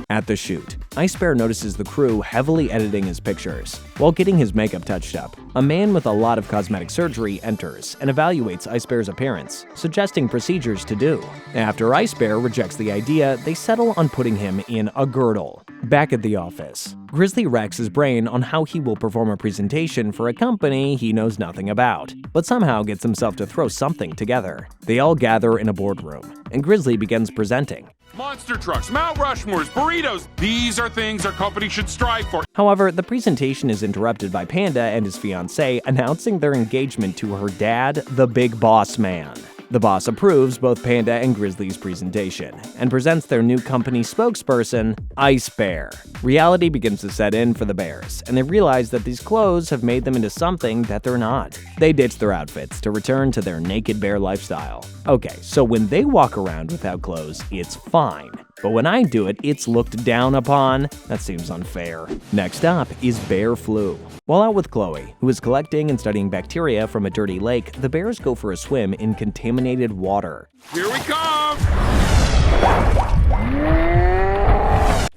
At the shoot, Ice Bear notices the crew heavily editing his pictures. While getting his makeup touched up, a man with a lot of cosmetic surgery enters and evaluates Ice Bear's appearance, suggesting procedures to do. After Ice Bear rejects the idea, they settle on putting him in a girdle. Back at the office, Grizzly racks his brain on how he will perform a presentation for a company he knows nothing about, but somehow gets himself to throw something together. They all gather in a boardroom, and Grizzly begins presenting. Monster trucks, Mount Rushmores, burritos. These are things our company should strive for. However, the presentation is interrupted by Panda and his fiancée announcing their engagement to her dad, the big boss man. The boss approves both Panda and Grizzly's presentation and presents their new company spokesperson, Ice Bear. Reality begins to set in for the bears, and they realize that these clothes have made them into something that they're not. They ditch their outfits to return to their naked bear lifestyle. Okay, so when they walk around without clothes, it's fine. But when I do it, it's looked down upon. That seems unfair. Next up is bear flu. While out with Chloe, who is collecting and studying bacteria from a dirty lake, the bears go for a swim in contaminated water. Here we come!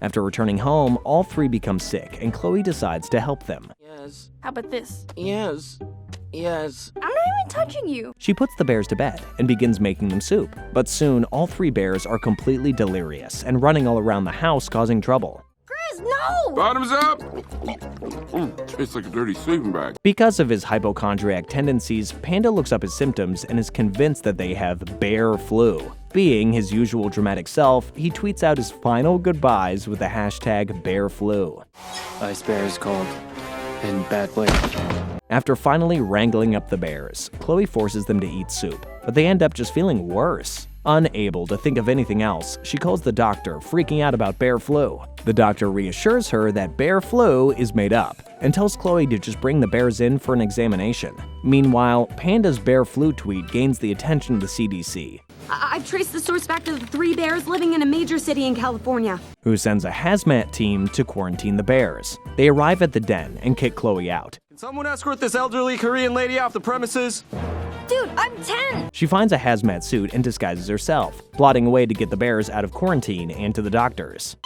After returning home, all three become sick, and Chloe decides to help them. Yes. How about this? Yes. Yes. I'm not even touching you. She puts the bears to bed and begins making them soup. But soon, all three bears are completely delirious and running all around the house, causing trouble. Grizz, Grizz, no! Bottoms up! Tastes like a dirty sleeping bag. Because of his hypochondriac tendencies, Panda looks up his symptoms and is convinced that they have bear flu. Being his usual dramatic self, he tweets out his final goodbyes with the hashtag #BearFlu. Ice bear is cold. In bad way. After finally wrangling up the bears, Chloe forces them to eat soup, but they end up just feeling worse. Unable to think of anything else, she calls the doctor, freaking out about bear flu. The doctor reassures her that bear flu is made up and tells Chloe to just bring the bears in for an examination. Meanwhile, Panda's bear flu tweet gains the attention of the CDC, I've traced the source back to the 3 bears living in a major city in California, who sends a hazmat team to quarantine the bears. They arrive at the den and kick Chloe out. Can someone escort this elderly Korean lady off the premises? Dude, I'm 10! She finds a hazmat suit and disguises herself, plotting a way to get the bears out of quarantine and to the doctors.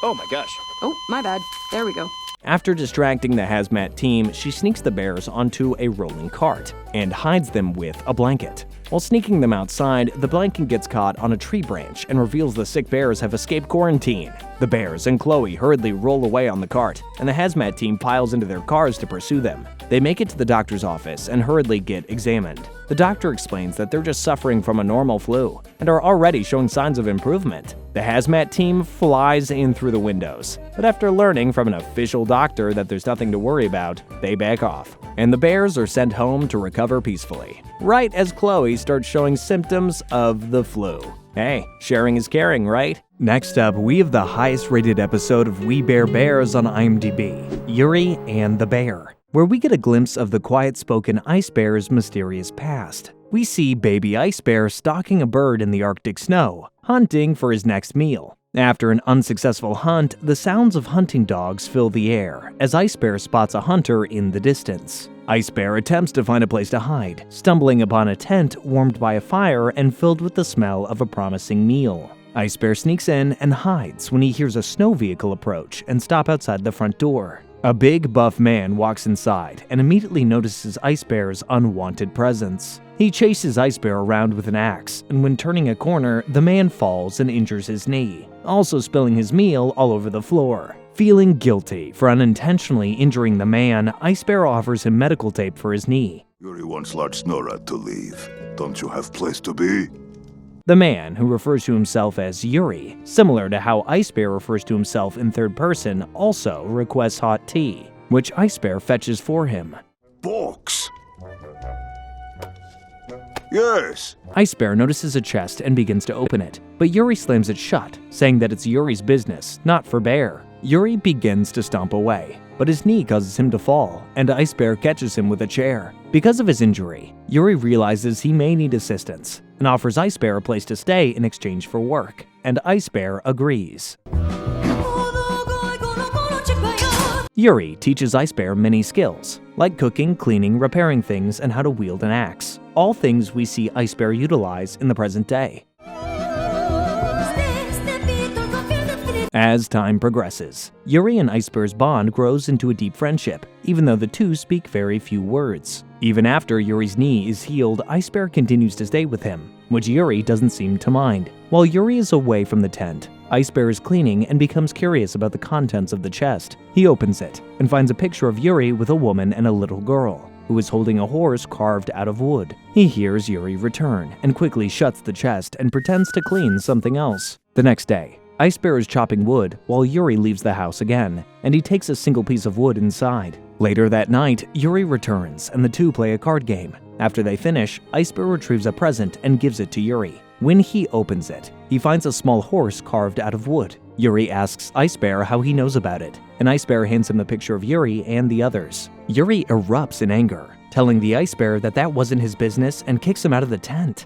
Oh my gosh. Oh, my bad. There we go. After distracting the hazmat team, she sneaks the bears onto a rolling cart and hides them with a blanket. While sneaking them outside, the blanket gets caught on a tree branch and reveals the sick bears have escaped quarantine. The bears and Chloe hurriedly roll away on the cart, and the hazmat team piles into their cars to pursue them. They make it to the doctor's office and hurriedly get examined. The doctor explains that they're just suffering from a normal flu and are already showing signs of improvement. The hazmat team flies in through the windows, but after learning from an official doctor that there's nothing to worry about, they back off, and the bears are sent home to recover peacefully, right as Chloe starts showing symptoms of the flu. Hey, sharing is caring, right? Next up, we have the highest rated episode of We Bare Bears on IMDb, Yuri and the Bear, where we get a glimpse of the quiet-spoken ice bear's mysterious past. We see baby ice bear stalking a bird in the Arctic snow, hunting for his next meal. After an unsuccessful hunt, the sounds of hunting dogs fill the air as Ice Bear spots a hunter in the distance. Ice Bear attempts to find a place to hide, stumbling upon a tent warmed by a fire and filled with the smell of a promising meal. Ice Bear sneaks in and hides when he hears a snow vehicle approach and stop outside the front door. A big, buff man walks inside and immediately notices Ice Bear's unwanted presence. He chases Ice Bear around with an axe, and when turning a corner, the man falls and injures his knee, also spilling his meal all over the floor. Feeling guilty for unintentionally injuring the man, Ice Bear offers him medical tape for his knee. Yuri wants large snow rat to leave. Don't you have place to be? The man, who refers to himself as Yuri, similar to how Ice Bear refers to himself in third person, also requests hot tea, which Ice Bear fetches for him. Box. Yes. Ice Bear notices a chest and begins to open it, but Yuri slams it shut, saying that it's Yuri's business, not for Bear. Yuri begins to stomp away, but his knee causes him to fall, and Ice Bear catches him with a chair. Because of his injury, Yuri realizes he may need assistance, and offers Ice Bear a place to stay in exchange for work, and Ice Bear agrees. Yuri teaches Ice Bear many skills, like cooking, cleaning, repairing things, and how to wield an axe, all things we see Ice Bear utilize in the present day. As time progresses, Yuri and Ice Bear's bond grows into a deep friendship, even though the two speak very few words. Even after Yuri's knee is healed, Ice Bear continues to stay with him, which Yuri doesn't seem to mind. While Yuri is away from the tent, Ice Bear is cleaning and becomes curious about the contents of the chest. He opens it and finds a picture of Yuri with a woman and a little girl, who is holding a horse carved out of wood. He hears Yuri return and quickly shuts the chest and pretends to clean something else. The next day, Ice Bear is chopping wood while Yuri leaves the house again, and he takes a single piece of wood inside. Later that night, Yuri returns and the two play a card game. After they finish, Ice Bear retrieves a present and gives it to Yuri. When he opens it, he finds a small horse carved out of wood. Yuri asks Ice Bear how he knows about it, and Ice Bear hands him the picture of Yuri and the others. Yuri erupts in anger, telling the Ice Bear that wasn't his business and kicks him out of the tent.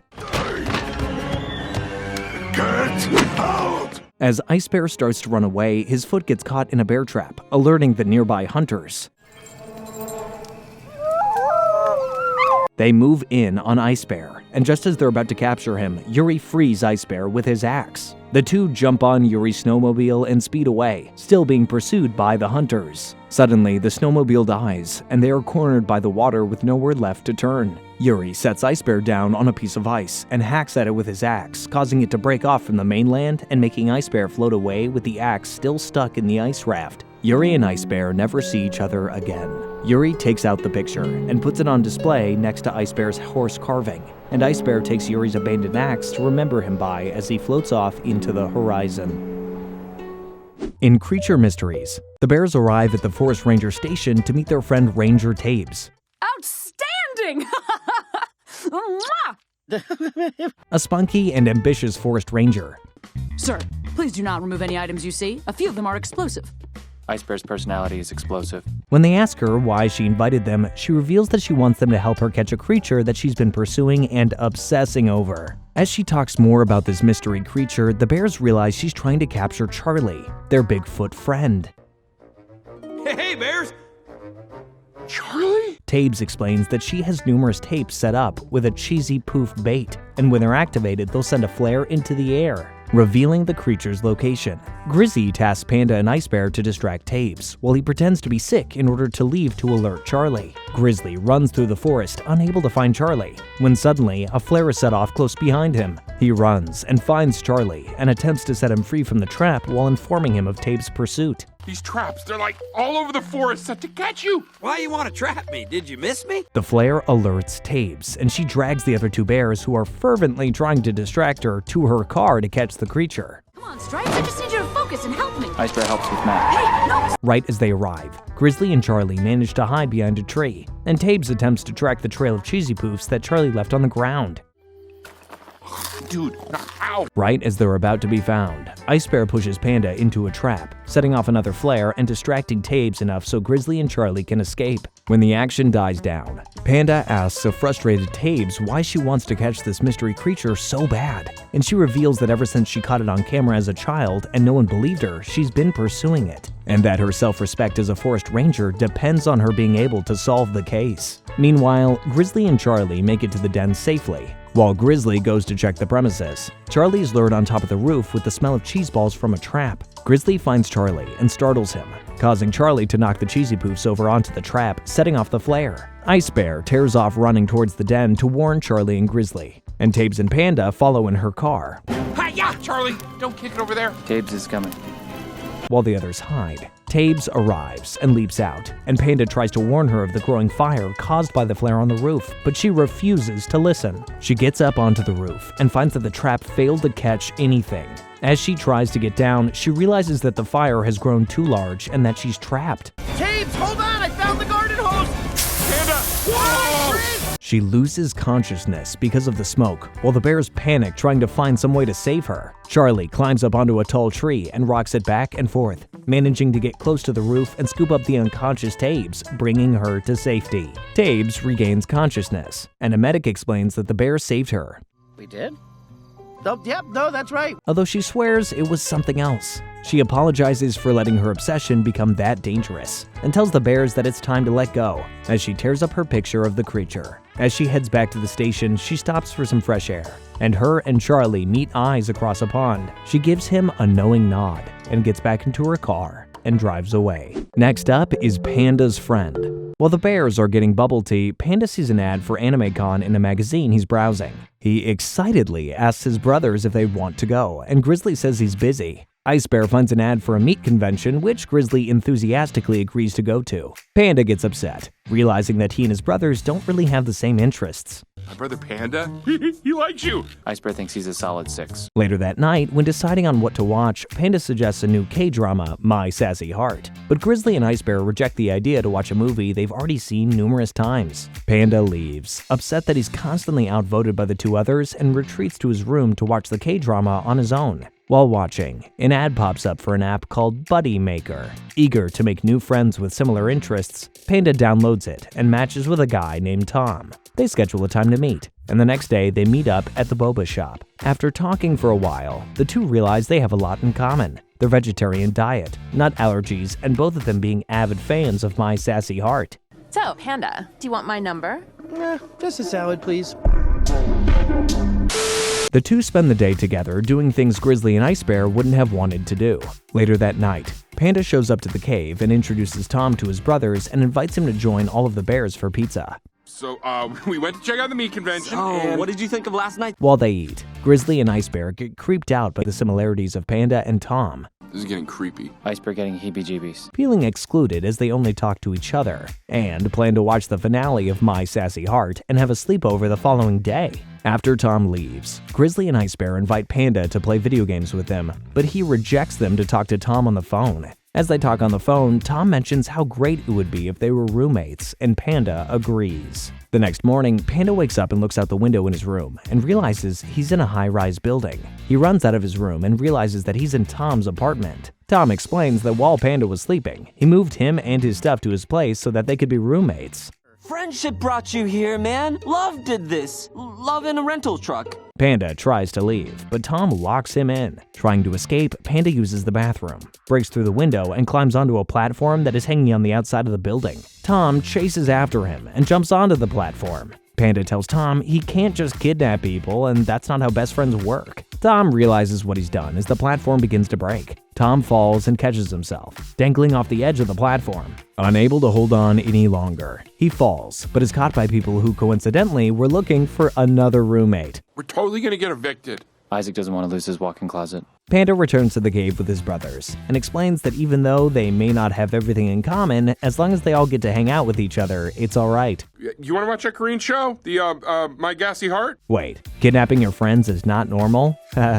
Get out! As Ice Bear starts to run away, his foot gets caught in a bear trap, alerting the nearby hunters. They move in on Ice Bear, and just as they're about to capture him, Yuri frees Ice Bear with his axe. The two jump on Yuri's snowmobile and speed away, still being pursued by the hunters. Suddenly, the snowmobile dies, and they are cornered by the water with nowhere left to turn. Yuri sets Ice Bear down on a piece of ice and hacks at it with his axe, causing it to break off from the mainland and making Ice Bear float away with the axe still stuck in the ice raft. Yuri and Ice Bear never see each other again. Yuri takes out the picture and puts it on display next to Ice Bear's horse carving, and Ice Bear takes Yuri's abandoned axe to remember him by as he floats off into the horizon. In Creature Mysteries, the bears arrive at the Forest Ranger Station to meet their friend Ranger Tabes. Outstanding! A spunky and ambitious forest ranger. Sir, please do not remove any items you see. A few of them are explosive. Ice Bear's personality is explosive. When they ask her why she invited them, she reveals that she wants them to help her catch a creature that she's been pursuing and obsessing over. As she talks more about this mystery creature, the bears realize she's trying to capture Charlie, their Bigfoot friend. Hey, bears! Charlie? Tabes explains that she has numerous tapes set up with a cheesy poof bait, and when they're activated, they'll send a flare into the air, revealing the creature's location. Grizzy tasks Panda and Ice Bear to distract Tabes, while he pretends to be sick in order to leave to alert Charlie. Grizzly runs through the forest, unable to find Charlie, when suddenly a flare is set off close behind him. He runs and finds Charlie and attempts to set him free from the trap while informing him of Tabes' pursuit. These traps, they're like all over the forest set to catch you. Why you want to trap me? Did you miss me? The flare alerts Tabes, and she drags the other two bears, who are fervently trying to distract her, to her car to catch the creature. Come on, Stripes, I just need you to focus and help me. Ice Bear helps with math. Hey, no! Right as they arrive, Grizzly and Charlie manage to hide behind a tree, and Tabes attempts to track the trail of cheesy poofs that Charlie left on the ground. Dude, ow! Right as they're about to be found, Ice Bear pushes Panda into a trap, setting off another flare and distracting Tabes enough so Grizzly and Charlie can escape. When the action dies down, Panda asks a frustrated Tabes why she wants to catch this mystery creature so bad, and she reveals that ever since she caught it on camera as a child and no one believed her, she's been pursuing it, and that her self-respect as a forest ranger depends on her being able to solve the case. Meanwhile, Grizzly and Charlie make it to the den safely. While Grizzly goes to check the premises, Charlie is lured on top of the roof with the smell of cheese balls from a trap. Grizzly finds Charlie and startles him, causing Charlie to knock the cheesy poofs over onto the trap, setting off the flare. Ice Bear tears off running towards the den to warn Charlie and Grizzly, and Tabes and Panda follow in her car. Hi-ya, Charlie! Don't kick it over there. Tabes is coming. While the others hide, Tabes arrives and leaps out, and Panda tries to warn her of the growing fire caused by the flare on the roof, but she refuses to listen. She gets up onto the roof and finds that the trap failed to catch anything. As she tries to get down, she realizes that the fire has grown too large and that she's trapped. Tabes, hold on! I found the garden hose! Panda! Whoa! She loses consciousness because of the smoke, while the bears panic trying to find some way to save her. Charlie climbs up onto a tall tree and rocks it back and forth, managing to get close to the roof and scoop up the unconscious Tabes, bringing her to safety. Tabes regains consciousness, and a medic explains that the bear saved her. We did? Oh, yep, no, that's right. Although she swears it was something else. She apologizes for letting her obsession become that dangerous, and tells the bears that it's time to let go, as she tears up her picture of the creature. As she heads back to the station, she stops for some fresh air, and her and Charlie meet eyes across a pond. She gives him a knowing nod, and gets back into her car and drives away. Next up is Pandas Friend. While the bears are getting bubble tea, Panda sees an ad for AnimeCon in a magazine he's browsing. He excitedly asks his brothers if they want to go, and Grizzly says he's busy. Ice Bear finds an ad for a meat convention, which Grizzly enthusiastically agrees to go to. Panda gets upset, realizing that he and his brothers don't really have the same interests. My brother Panda? He likes you! Ice Bear thinks he's a solid 6. Later that night, when deciding on what to watch, Panda suggests a new K-drama, My Sassy Heart. But Grizzly and Ice Bear reject the idea to watch a movie they've already seen numerous times. Panda leaves, upset that he's constantly outvoted by the two others, and retreats to his room to watch the K-drama on his own. While watching, an ad pops up for an app called Buddy Maker. Eager to make new friends with similar interests, Panda downloads it and matches with a guy named Tom. They schedule a time to meet, and the next day they meet up at the boba shop. After talking for a while, the two realize they have a lot in common: their vegetarian diet, nut allergies, and both of them being avid fans of My Sassy Heart. So, Panda, do you want my number? Just a salad, please. The two spend the day together doing things Grizzly and Ice Bear wouldn't have wanted to do. Later that night, Panda shows up to the cave and introduces Tom to his brothers and invites him to join all of the bears for pizza. So, we went to check out the meat convention. Oh, what did you think of last night? While they eat, Grizzly and Ice Bear get creeped out by the similarities of Panda and Tom. This is getting creepy. Ice Bear getting heebie-jeebies. Feeling excluded as they only talk to each other, and plan to watch the finale of My Sassy Heart and have a sleepover the following day. After Tom leaves, Grizzly and Ice Bear invite Panda to play video games with them, but he rejects them to talk to Tom on the phone. As they talk on the phone, Tom mentions how great it would be if they were roommates, and Panda agrees. The next morning, Panda wakes up and looks out the window in his room and realizes he's in a high-rise building. He runs out of his room and realizes that he's in Tom's apartment. Tom explains that while Panda was sleeping, he moved him and his stuff to his place so that they could be roommates. Friendship brought you here, man. Love did this. Love in a rental truck. Panda tries to leave, but Tom locks him in. Trying to escape, Panda uses the bathroom, breaks through the window, and climbs onto a platform that is hanging on the outside of the building. Tom chases after him and jumps onto the platform. Panda tells Tom he can't just kidnap people, and that's not how best friends work. Tom realizes what he's done as the platform begins to break. Tom falls and catches himself, dangling off the edge of the platform. Unable to hold on any longer, he falls, but is caught by people who coincidentally were looking for another roommate. We're totally gonna get evicted. Isaac doesn't want to lose his walk-in closet. Panda returns to the cave with his brothers and explains that even though they may not have everything in common, as long as they all get to hang out with each other, it's alright. You wanna watch that Korean show? The, My Gassy Heart? Wait, kidnapping your friends is not normal?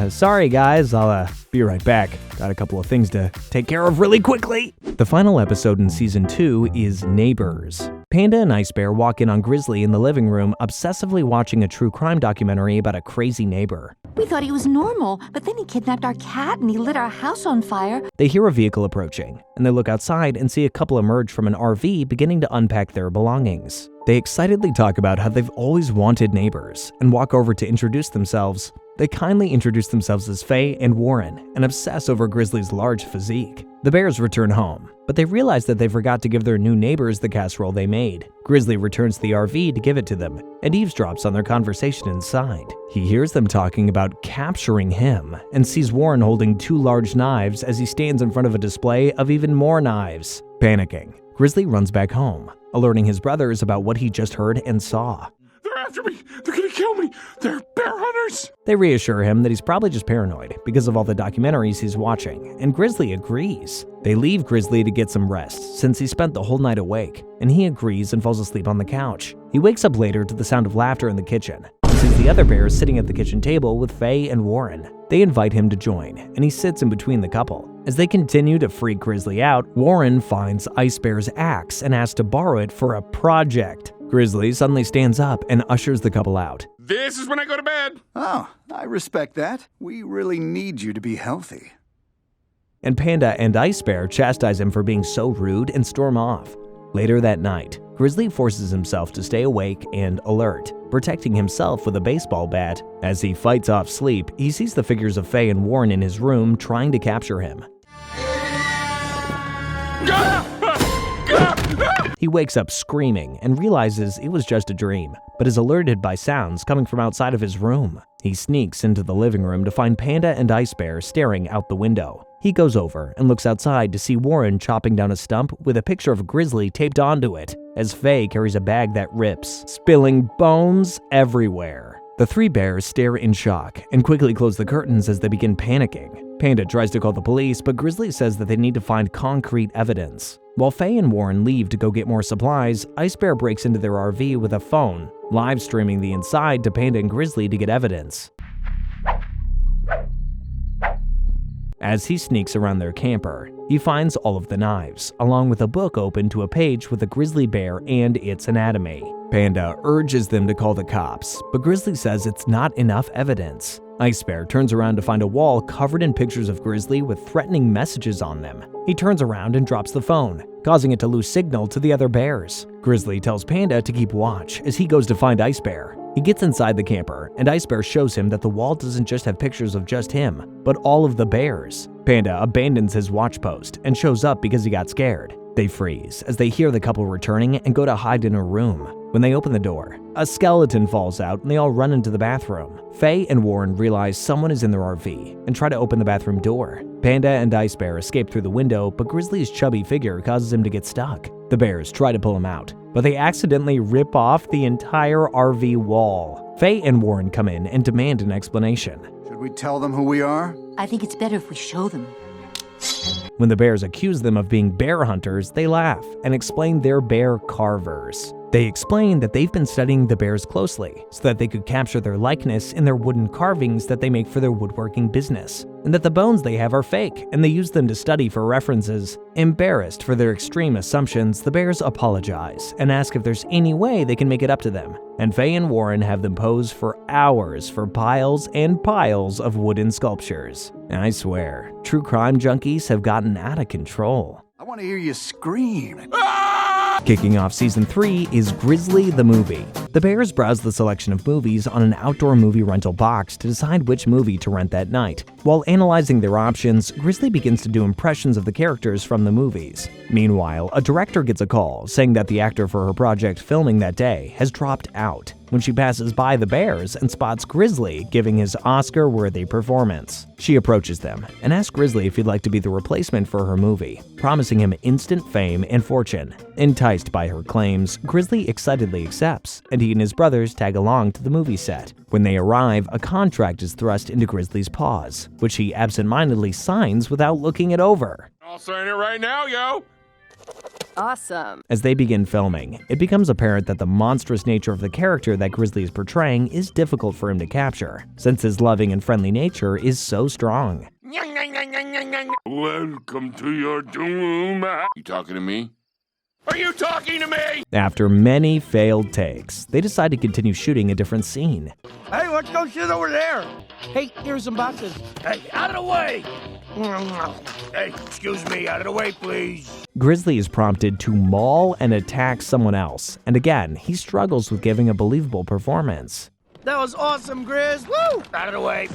Sorry guys, I'll be right back. Got a couple of things to take care of really quickly. The final episode in Season 2 is Neighbors. Panda and Ice Bear walk in on Grizzly in the living room, obsessively watching a true crime documentary about a crazy neighbor. We thought he was normal, but then he kidnapped our cat and he lit our house on fire. They hear a vehicle approaching, and they look outside and see a couple emerge from an RV beginning to unpack their belongings. They excitedly talk about how they've always wanted neighbors and walk over to introduce themselves. They kindly introduce themselves as Faye and Warren and obsess over Grizzly's large physique. The bears return home, but they realize that they forgot to give their new neighbors the casserole they made. Grizzly returns to the RV to give it to them and eavesdrops on their conversation inside. He hears them talking about capturing him and sees Warren holding 2 large knives as he stands in front of a display of even more knives. Panicking, Grizzly runs back home, alerting his brothers about what he just heard and saw. They're after me! They're gonna kill me! They're bear hunters! They reassure him that he's probably just paranoid because of all the documentaries he's watching, and Grizzly agrees. They leave Grizzly to get some rest since he spent the whole night awake, and he agrees and falls asleep on the couch. He wakes up later to the sound of laughter in the kitchen. He sees the other bears sitting at the kitchen table with Faye and Warren. They invite him to join, and he sits in between the couple. As they continue to freak Grizzly out, Warren finds Ice Bear's axe and asks to borrow it for a project. Grizzly suddenly stands up and ushers the couple out. This is when I go to bed! Oh, I respect that. We really need you to be healthy. And Panda and Ice Bear chastise him for being so rude and storm off. Later that night, Grizzly forces himself to stay awake and alert, protecting himself with a baseball bat. As he fights off sleep, he sees the figures of Faye and Warren in his room trying to capture him. He wakes up screaming and realizes it was just a dream, but is alerted by sounds coming from outside of his room. He sneaks into the living room to find Panda and Ice Bear staring out the window. He goes over and looks outside to see Warren chopping down a stump with a picture of Grizzly taped onto it, as Faye carries a bag that rips, spilling bones everywhere. The 3 bears stare in shock and quickly close the curtains as they begin panicking. Panda tries to call the police, but Grizzly says that they need to find concrete evidence. While Faye and Warren leave to go get more supplies, Ice Bear breaks into their RV with a phone, live streaming the inside to Panda and Grizzly to get evidence. As he sneaks around their camper, he finds all of the knives, along with a book open to a page with a grizzly bear and its anatomy. Panda urges them to call the cops, but Grizzly says it's not enough evidence. Ice Bear turns around to find a wall covered in pictures of Grizzly with threatening messages on them. He turns around and drops the phone, causing it to lose signal to the other bears. Grizzly tells Panda to keep watch as he goes to find Ice Bear. He gets inside the camper, and Ice Bear shows him that the wall doesn't just have pictures of just him, but all of the bears. Panda abandons his watch post and shows up because he got scared. They freeze as they hear the couple returning and go to hide in a room. When they open the door, a skeleton falls out and they all run into the bathroom. Faye and Warren realize someone is in their RV and try to open the bathroom door. Panda and Ice Bear escape through the window, but Grizzly's chubby figure causes him to get stuck. The bears try to pull him out, but they accidentally rip off the entire RV wall. Faye and Warren come in and demand an explanation. Should we tell them who we are? I think it's better if we show them. When the bears accuse them of being bear hunters, they laugh and explain they're bear carvers. They explain that they've been studying the bears closely so that they could capture their likeness in their wooden carvings that they make for their woodworking business, and that the bones they have are fake and they use them to study for references. Embarrassed for their extreme assumptions, the bears apologize and ask if there's any way they can make it up to them, and Faye and Warren have them pose for hours for piles and piles of wooden sculptures. I swear, true crime junkies have gotten out of control. I want to hear you scream. Kicking off Season 3 is Grizzly the Movie. The bears browse the selection of movies on an outdoor movie rental box to decide which movie to rent that night. While analyzing their options, Grizzly begins to do impressions of the characters from the movies. Meanwhile, a director gets a call saying that the actor for her project filming that day has dropped out, when she passes by the bears and spots Grizzly giving his Oscar-worthy performance. She approaches them and asks Grizzly if he'd like to be the replacement for her movie, promising him instant fame and fortune. Enticed by her claims, Grizzly excitedly accepts, and he and his brothers tag along to the movie set. When they arrive, a contract is thrust into Grizzly's paws, which he absentmindedly signs without looking it over. I'll sign it right now, yo! Awesome. As they begin filming, it becomes apparent that the monstrous nature of the character that Grizzly is portraying is difficult for him to capture, since his loving and friendly nature is so strong. Welcome to your doom. You talking to me? Are you talking to me? After many failed takes, they decide to continue shooting a different scene. Hey, let's go sit over there. Hey, here's some boxes. Hey, out of the way. Hey, excuse me, out of the way, please. Grizzly is prompted to maul and attack someone else, and again, he struggles with giving a believable performance. That was awesome, Grizz. Woo! Out of the way.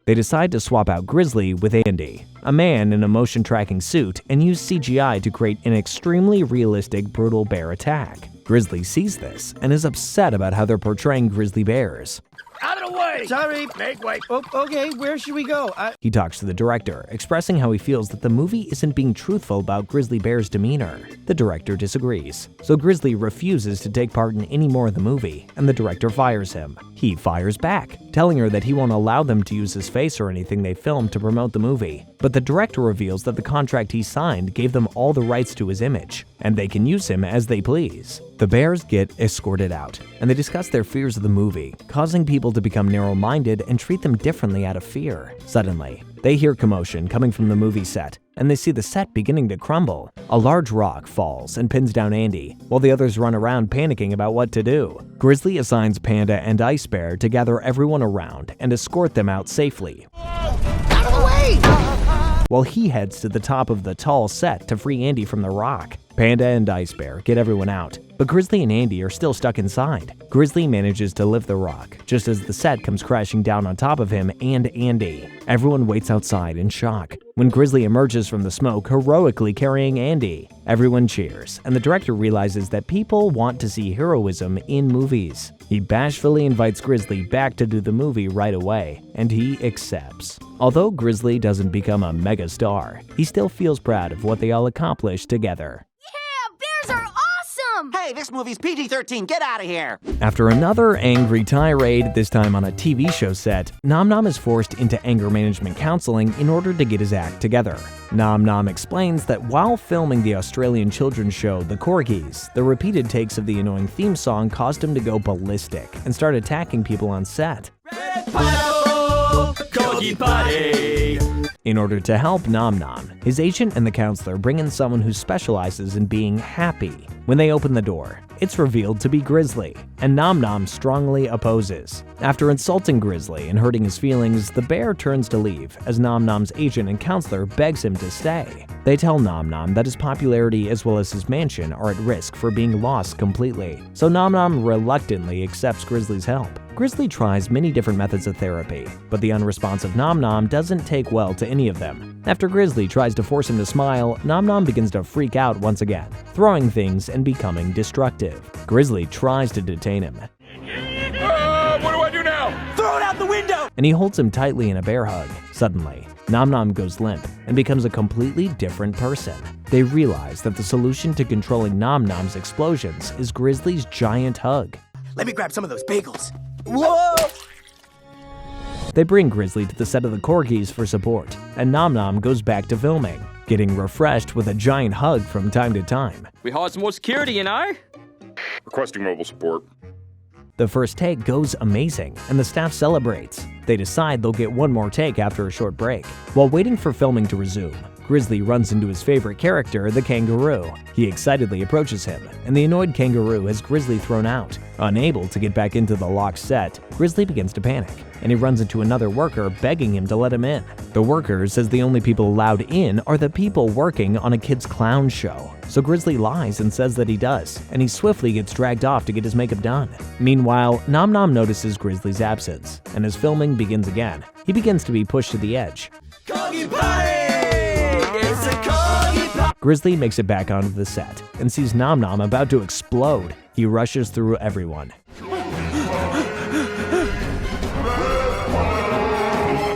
They decide to swap out Grizzly with Andy, a man in a motion tracking suit, and use CGI to create an extremely realistic brutal bear attack. Grizzly sees this and is upset about how they're portraying grizzly bears. Out of the way! Sorry, make way. Oh, okay, where should we go? He talks to the director, expressing how he feels that the movie isn't being truthful about grizzly bears' demeanor. The director disagrees, so Grizzly refuses to take part in any more of the movie, and the director fires him. He fires back, telling her that he won't allow them to use his face or anything they filmed to promote the movie. But the director reveals that the contract he signed gave them all the rights to his image, and they can use him as they please. The bears get escorted out, and they discuss their fears of the movie, causing people to become narrow-minded and treat them differently out of fear. Suddenly, they hear commotion coming from the movie set, and they see the set beginning to crumble. A large rock falls and pins down Andy, while the others run around panicking about what to do. Grizzly assigns Panda and Ice Bear to gather everyone around and escort them out safely, Out of the way! while he heads to the top of the tall set to free Andy from the rock. Panda and Ice Bear get everyone out, but Grizzly and Andy are still stuck inside. Grizzly manages to lift the rock, just as the set comes crashing down on top of him and Andy. Everyone waits outside in shock when Grizzly emerges from the smoke, heroically carrying Andy. Everyone cheers, and the director realizes that people want to see heroism in movies. He bashfully invites Grizzly back to do the movie right away, and he accepts. Although Grizzly doesn't become a mega star, he still feels proud of what they all accomplished together. Bears are awesome! Hey, this movie's PG-13. Get out of here. After another angry tirade, this time on a TV show set, Nom Nom is forced into anger management counseling in order to get his act together. Nom Nom explains that while filming the Australian children's show The Corgis, the repeated takes of the annoying theme song caused him to go ballistic and start attacking people on set. Corgi party! In order to help Nom Nom, his agent and the counselor bring in someone who specializes in being happy. When they open the door, it's revealed to be Grizzly, and Nom Nom strongly opposes. After insulting Grizzly and hurting his feelings, the bear turns to leave as Nom Nom's agent and counselor begs him to stay. They tell Nom Nom that his popularity as well as his mansion are at risk for being lost completely, so Nom Nom reluctantly accepts Grizzly's help. Grizzly tries many different methods of therapy, but the unresponsive Nom Nom doesn't take well to any of them. After Grizzly tries to force him to smile, Nom Nom begins to freak out once again, throwing things and becoming destructive. Grizzly tries to detain him. What do I do now? Throw it out the window! And he holds him tightly in a bear hug. Suddenly, Nom Nom goes limp and becomes a completely different person. They realize that the solution to controlling Nom Nom's explosions is Grizzly's giant hug. Let me grab some of those bagels. Whoa! They bring Grizzly to the set of the Corgis for support, and Nom Nom goes back to filming, getting refreshed with a giant hug from time to time. We hired some more security, you know? Requesting mobile support. The first take goes amazing, and the staff celebrates. They decide they'll get one more take after a short break. While waiting for filming to resume, Grizzly runs into his favorite character, the kangaroo. He excitedly approaches him, and the annoyed kangaroo has Grizzly thrown out. Unable to get back into the locked set, Grizzly begins to panic, and he runs into another worker begging him to let him in. The worker says the only people allowed in are the people working on a kid's clown show. So Grizzly lies and says that he does, and he swiftly gets dragged off to get his makeup done. Meanwhile, Nom Nom notices Grizzly's absence, and as filming begins again, he begins to be pushed to the edge. Grizzly makes it back onto the set and sees Nom Nom about to explode. He rushes through everyone.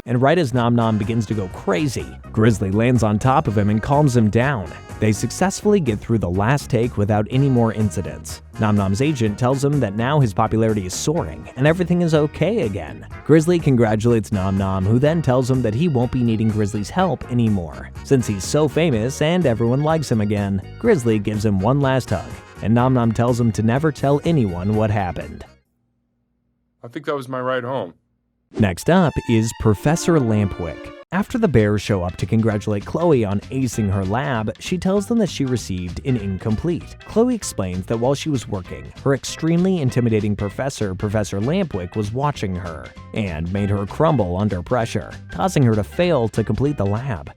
And right as Nom Nom begins to go crazy, Grizzly lands on top of him and calms him down. They successfully get through the last take without any more incidents. Nom Nom's agent tells him that now his popularity is soaring and everything is okay again. Grizzly congratulates Nom Nom, who then tells him that he won't be needing Grizzly's help anymore, since he's so famous and everyone likes him again. Grizzly gives him one last hug, and Nom Nom tells him to never tell anyone what happened. I think that was my ride home. Next up is Professor Lampwick. After the bears show up to congratulate Chloe on acing her lab, she tells them that she received an incomplete. Chloe explains that while she was working, her extremely intimidating Professor Lampwick was watching her and made her crumble under pressure, causing her to fail to complete the lab.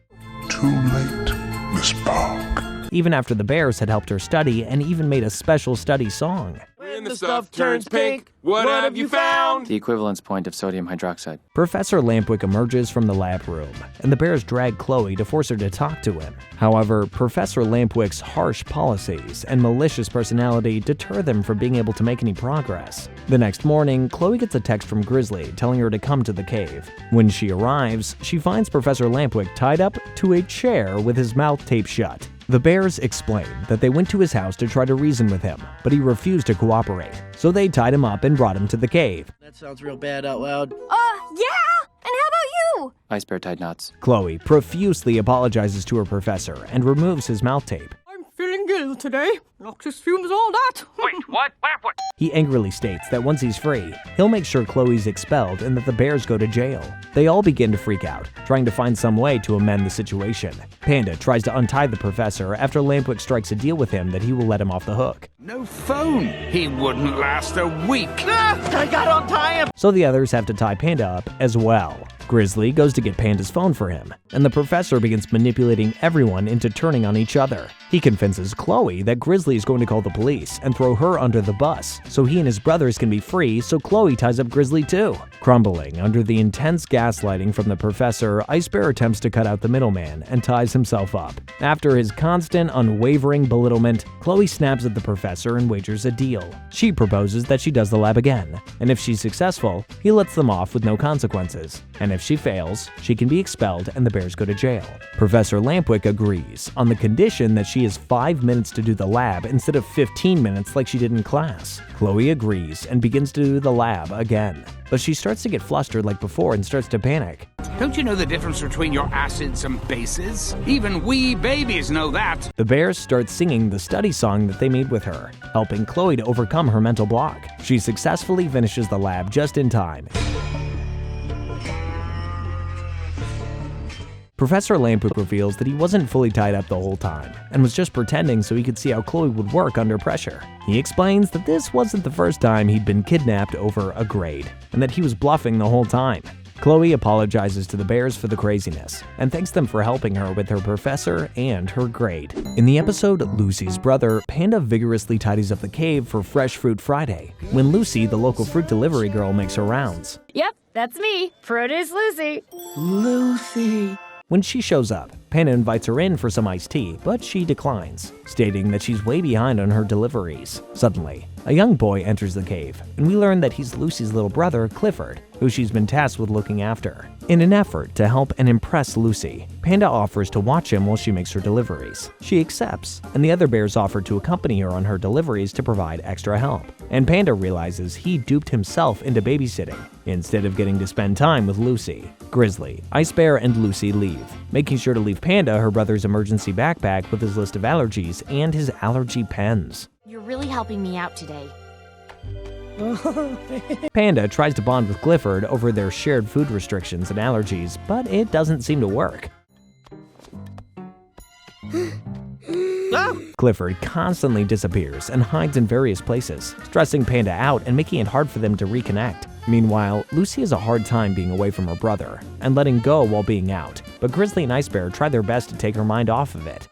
Too late, Miss Park. Even after the bears had helped her study and even made a special study song. When the stuff turns pink, what have you found? The equivalence point of sodium hydroxide. Professor Lampwick emerges from the lab room, and the bears drag Chloe to force her to talk to him. However, Professor Lampwick's harsh policies and malicious personality deter them from being able to make any progress. The next morning, Chloe gets a text from Grizzly telling her to come to the cave. When she arrives, she finds Professor Lampwick tied up to a chair with his mouth taped shut. The bears explain that they went to his house to try to reason with him, but he refused to cooperate, so they tied him up and brought him to the cave. That sounds real bad out loud. Yeah! And how about you? Ice bear tied knots. Chloe profusely apologizes to her professor and removes his mouth tape. I'm feeling ill today. Noxious fumes, all that. Wait, what? What? He angrily states that once he's free, he'll make sure Chloe's expelled and that the bears go to jail. They all begin to freak out, trying to find some way to amend the situation. Panda tries to untie the professor after Lampwick strikes a deal with him that he will let him off the hook. No phone. He wouldn't last a week. I gotta untie him. So the others have to tie Panda up as well. Grizzly goes to get Panda's phone for him, and the professor begins manipulating everyone into turning on each other. He convinces Chloe that Grizzly is going to call the police and throw her under the bus, so he and his brothers can be free, so Chloe ties up Grizzly too. Crumbling under the intense gaslighting from the professor, Ice Bear attempts to cut out the middleman and ties himself up. After his constant, unwavering belittlement, Chloe snaps at the professor and wagers a deal. She proposes that she does the lab again, and if she's successful, he lets them off with no consequences. And if she fails, she can be expelled and the bears go to jail. Professor Lampwick agrees, on the condition that she has 5 minutes to do the lab instead of 15 minutes like she did in class. Chloe agrees and begins to do the lab again, but she starts to get flustered like before and starts to panic. Don't you know the difference between your acids and bases? Even wee babies know that. The bears start singing the study song that they made with her, helping Chloe to overcome her mental block. She successfully finishes the lab just in time. Professor Lampwick reveals that he wasn't fully tied up the whole time, and was just pretending so he could see how Chloe would work under pressure. He explains that this wasn't the first time he'd been kidnapped over a grade, and that he was bluffing the whole time. Chloe apologizes to the bears for the craziness, and thanks them for helping her with her professor and her grade. In the episode Lucy's Brother, Panda vigorously tidies up the cave for Fresh Fruit Friday, when Lucy, the local fruit delivery girl, makes her rounds. Yep, that's me. Produce Lucy. Lucy. When she shows up, Panda invites her in for some iced tea, but she declines, stating that she's way behind on her deliveries. Suddenly, a young boy enters the cave, and we learn that he's Lucy's little brother, Clifford, who she's been tasked with looking after. In an effort to help and impress Lucy, Panda offers to watch him while she makes her deliveries. She accepts, and the other bears offer to accompany her on her deliveries to provide extra help. And Panda realizes he duped himself into babysitting, instead of getting to spend time with Lucy. Grizzly, Ice Bear, and Lucy leave, making sure to leave Panda her brother's emergency backpack with his list of allergies and his allergy pens. You're really helping me out today. Panda tries to bond with Clifford over their shared food restrictions and allergies, but it doesn't seem to work. Clifford constantly disappears and hides in various places, stressing Panda out and making it hard for them to reconnect. Meanwhile, Lucy has a hard time being away from her brother and letting go while being out, but Grizzly and Ice Bear try their best to take her mind off of it.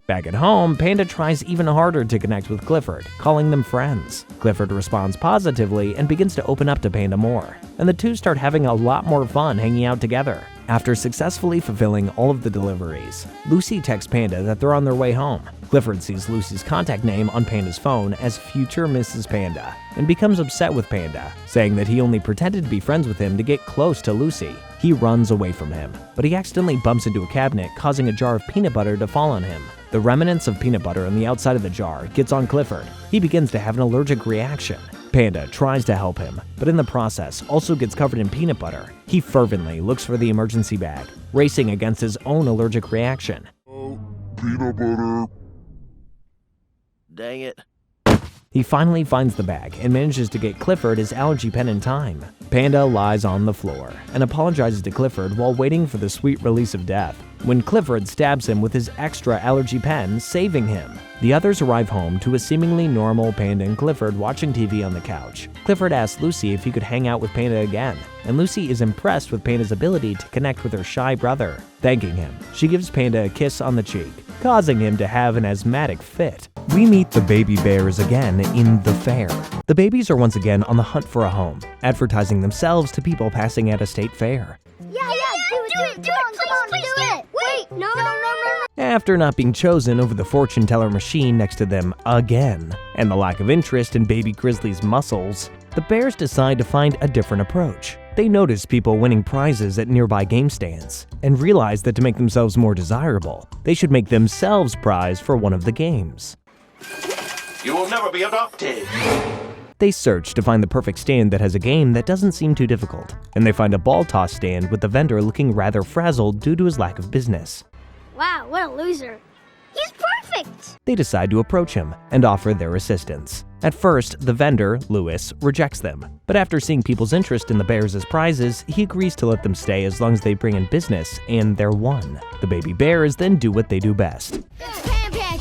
Back at home, Panda tries even harder to connect with Clifford, calling them friends. Clifford responds positively and begins to open up to Panda more, and the two start having a lot more fun hanging out together. After successfully fulfilling all of the deliveries, Lucy texts Panda that they're on their way home. Clifford sees Lucy's contact name on Panda's phone as future Mrs. Panda and becomes upset with Panda, saying that he only pretended to be friends with him to get close to Lucy. He runs away from him, but he accidentally bumps into a cabinet, causing a jar of peanut butter to fall on him. The remnants of peanut butter on the outside of the jar gets on Clifford. He begins to have an allergic reaction. Panda tries to help him, but in the process also gets covered in peanut butter. He fervently looks for the emergency bag, racing against his own allergic reaction. Oh, peanut butter. Dang it. He finally finds the bag and manages to get Clifford his allergy pen in time. Panda lies on the floor and apologizes to Clifford while waiting for the sweet release of death, when Clifford stabs him with his extra allergy pen, saving him. The others arrive home to a seemingly normal Panda and Clifford watching TV on the couch. Clifford asks Lucy if he could hang out with Panda again, and Lucy is impressed with Panda's ability to connect with her shy brother. Thanking him, she gives Panda a kiss on the cheek, causing him to have an asthmatic fit. We meet the baby bears again in the fair. The babies are once again on the hunt for a home, advertising themselves to people passing at a state fair. Yeah, do it, come on, do it. Wait, no. After not being chosen over the fortune teller machine next to them again, and the lack of interest in baby Grizzly's muscles, the bears decide to find a different approach. They notice people winning prizes at nearby game stands, and realize that to make themselves more desirable, they should make themselves prize for one of the games. You will never be adopted. They search to find the perfect stand that has a game that doesn't seem too difficult, and they find a ball toss stand with the vendor looking rather frazzled due to his lack of business. Wow, what a loser. He's perfect! They decide to approach him and offer their assistance. At first, the vendor, Lewis, rejects them, but after seeing people's interest in the bears as prizes, he agrees to let them stay as long as they bring in business, and they're won. The baby bears then do what they do best.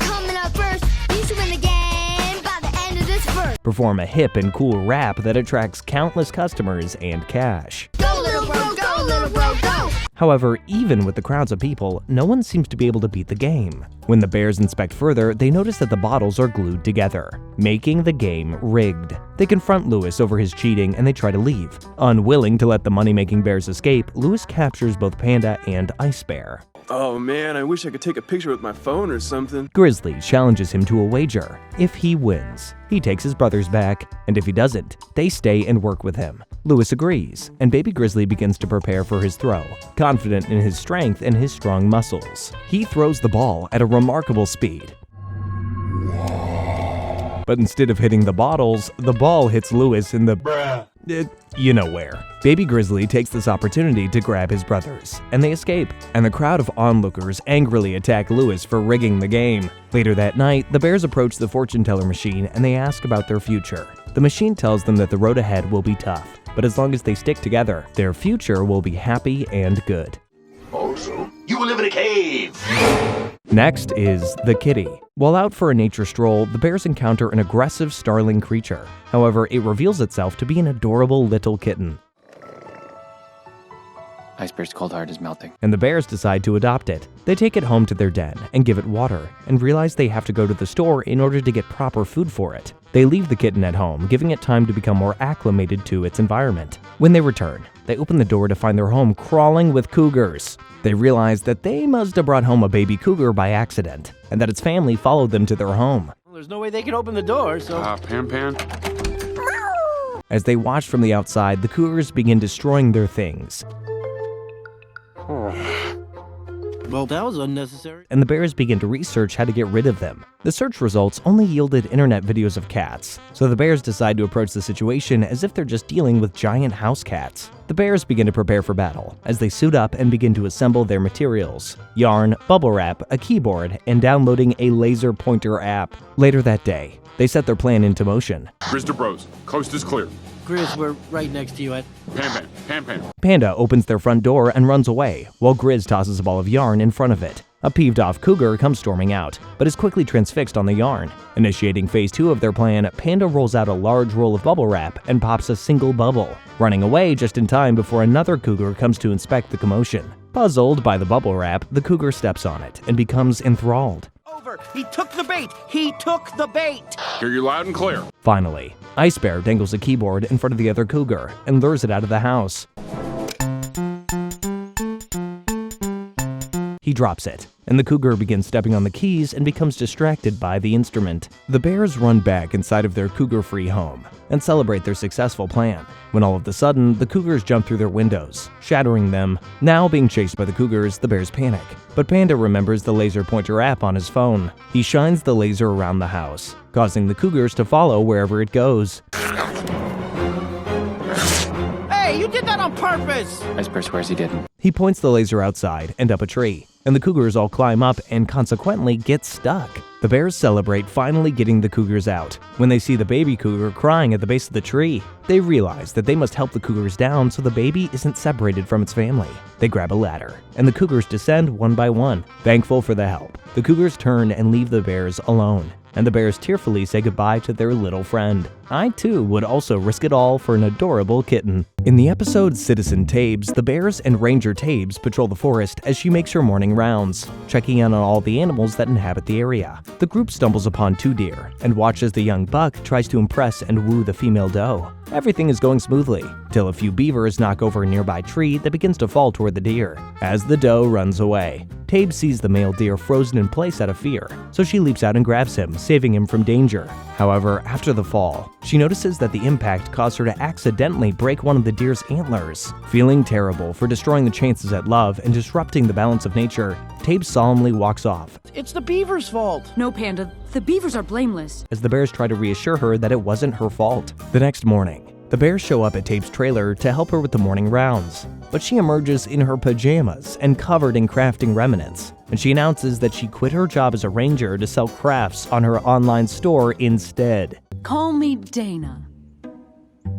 Coming up first. You should win the game by the end of this verse. Perform a hip and cool rap that attracts countless customers and cash. Go, little bro, go, little bro, go! However, even with the crowds of people, no one seems to be able to beat the game. When the bears inspect further, they notice that the bottles are glued together, making the game rigged. They confront Lewis over his cheating and they try to leave. Unwilling to let the money-making bears escape, Lewis captures both Panda and Ice Bear. Oh man, I wish I could take a picture with my phone or something. Grizzly challenges him to a wager. If he wins, he takes his brothers back, and if he doesn't, they stay and work with him. Lewis agrees, and baby Grizzly begins to prepare for his throw, confident in his strength and his strong muscles. He throws the ball at a remarkable speed. But instead of hitting the bottles, the ball hits Lewis in the you know where. Baby Grizzly takes this opportunity to grab his brothers, and they escape, and the crowd of onlookers angrily attack Lewis for rigging the game. Later that night, the bears approach the fortune teller machine and they ask about their future. The machine tells them that the road ahead will be tough, but as long as they stick together, their future will be happy and good. Also, you will live in a cave. Next is the kitty. While out for a nature stroll, the bears encounter an aggressive starling creature. However, it reveals itself to be an adorable little kitten. Ice Bear's cold heart is melting. And the bears decide to adopt it. They take it home to their den and give it water, and realize they have to go to the store in order to get proper food for it. They leave the kitten at home, giving it time to become more acclimated to its environment. When they return, they open the door to find their home crawling with cougars. They realize that they must have brought home a baby cougar by accident, and that its family followed them to their home. Well, there's no way they can open the door, so... Pan. As they watch from the outside, the cougars begin destroying their things. Well, that was unnecessary. And the bears begin to research how to get rid of them. The search results only yielded internet videos of cats, so the bears decide to approach the situation as if they're just dealing with giant house cats. The bears begin to prepare for battle as they suit up and begin to assemble their materials: yarn, bubble wrap, a keyboard, and downloading a laser pointer app. Later that day, they set their plan into motion. Grizz to bros. Coast is clear. Grizz, we're right next to you at... Pan. Panda opens their front door and runs away, while Grizz tosses a ball of yarn in front of it. A peeved-off cougar comes storming out, but is quickly transfixed on the yarn. Initiating phase 2 of their plan, Panda rolls out a large roll of bubble wrap and pops a single bubble, running away just in time before another cougar comes to inspect the commotion. Puzzled by the bubble wrap, the cougar steps on it and becomes enthralled. Over! He took the bait! He took the bait! Hear you loud and clear. Finally, Ice Bear dangles a keyboard in front of the other cougar and lures it out of the house. He drops it, and the cougar begins stepping on the keys and becomes distracted by the instrument. The bears run back inside of their cougar-free home and celebrate their successful plan, when all of a sudden, the cougars jump through their windows, shattering them. Now being chased by the cougars, the bears panic. But Panda remembers the laser pointer app on his phone. He shines the laser around the house, causing the cougars to follow wherever it goes. Hey, you did that on purpose! Ice Bear swears he didn't. He points the laser outside and up a tree, and the cougars all climb up and consequently get stuck. The bears celebrate finally getting the cougars out. When they see the baby cougar crying at the base of the tree, they realize that they must help the cougars down so the baby isn't separated from its family. They grab a ladder, and the cougars descend one by one. Thankful for the help, the cougars turn and leave the bears alone, and the bears tearfully say goodbye to their little friend. I too would also risk it all for an adorable kitten. In the episode Citizen Tabes, the bears and Ranger Tabes patrol the forest as she makes her morning rounds, checking in on all the animals that inhabit the area. The group stumbles upon 2 deer and watch as the young buck tries to impress and woo the female doe. Everything is going smoothly, till a few beavers knock over a nearby tree that begins to fall toward the deer. As the doe runs away, Tabe sees the male deer frozen in place out of fear, so she leaps out and grabs him, saving him from danger. However, after the fall, she notices that the impact caused her to accidentally break one of the deer's antlers. Feeling terrible for destroying the chances at love and disrupting the balance of nature, Tabe solemnly walks off. It's the beaver's fault. No, Panda. The beavers are blameless. As the bears try to reassure her that it wasn't her fault. The next morning, the bears show up at Tabe's trailer to help her with the morning rounds, but she emerges in her pajamas and covered in crafting remnants, and she announces that she quit her job as a ranger to sell crafts on her online store instead. Call me Dana.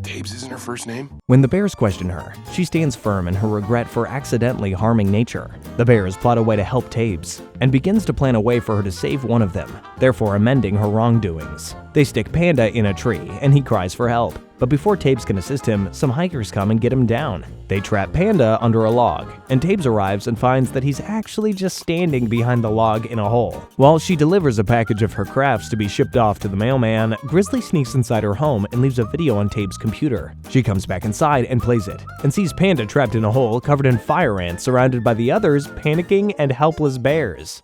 Tabes isn't her first name? When the bears question her, she stands firm in her regret for accidentally harming nature. The bears plot a way to help Tabes, and begins to plan a way for her to save one of them, therefore amending her wrongdoings. They stick Panda in a tree, and he cries for help. But before Tabes can assist him, some hikers come and get him down. They trap Panda under a log, and Tabes arrives and finds that he's actually just standing behind the log in a hole. While she delivers a package of her crafts to be shipped off to the mailman, Grizzly sneaks inside her home and leaves a video on Tabes' computer. She comes back inside and plays it, and sees Panda trapped in a hole covered in fire ants surrounded by the others panicking and helpless bears.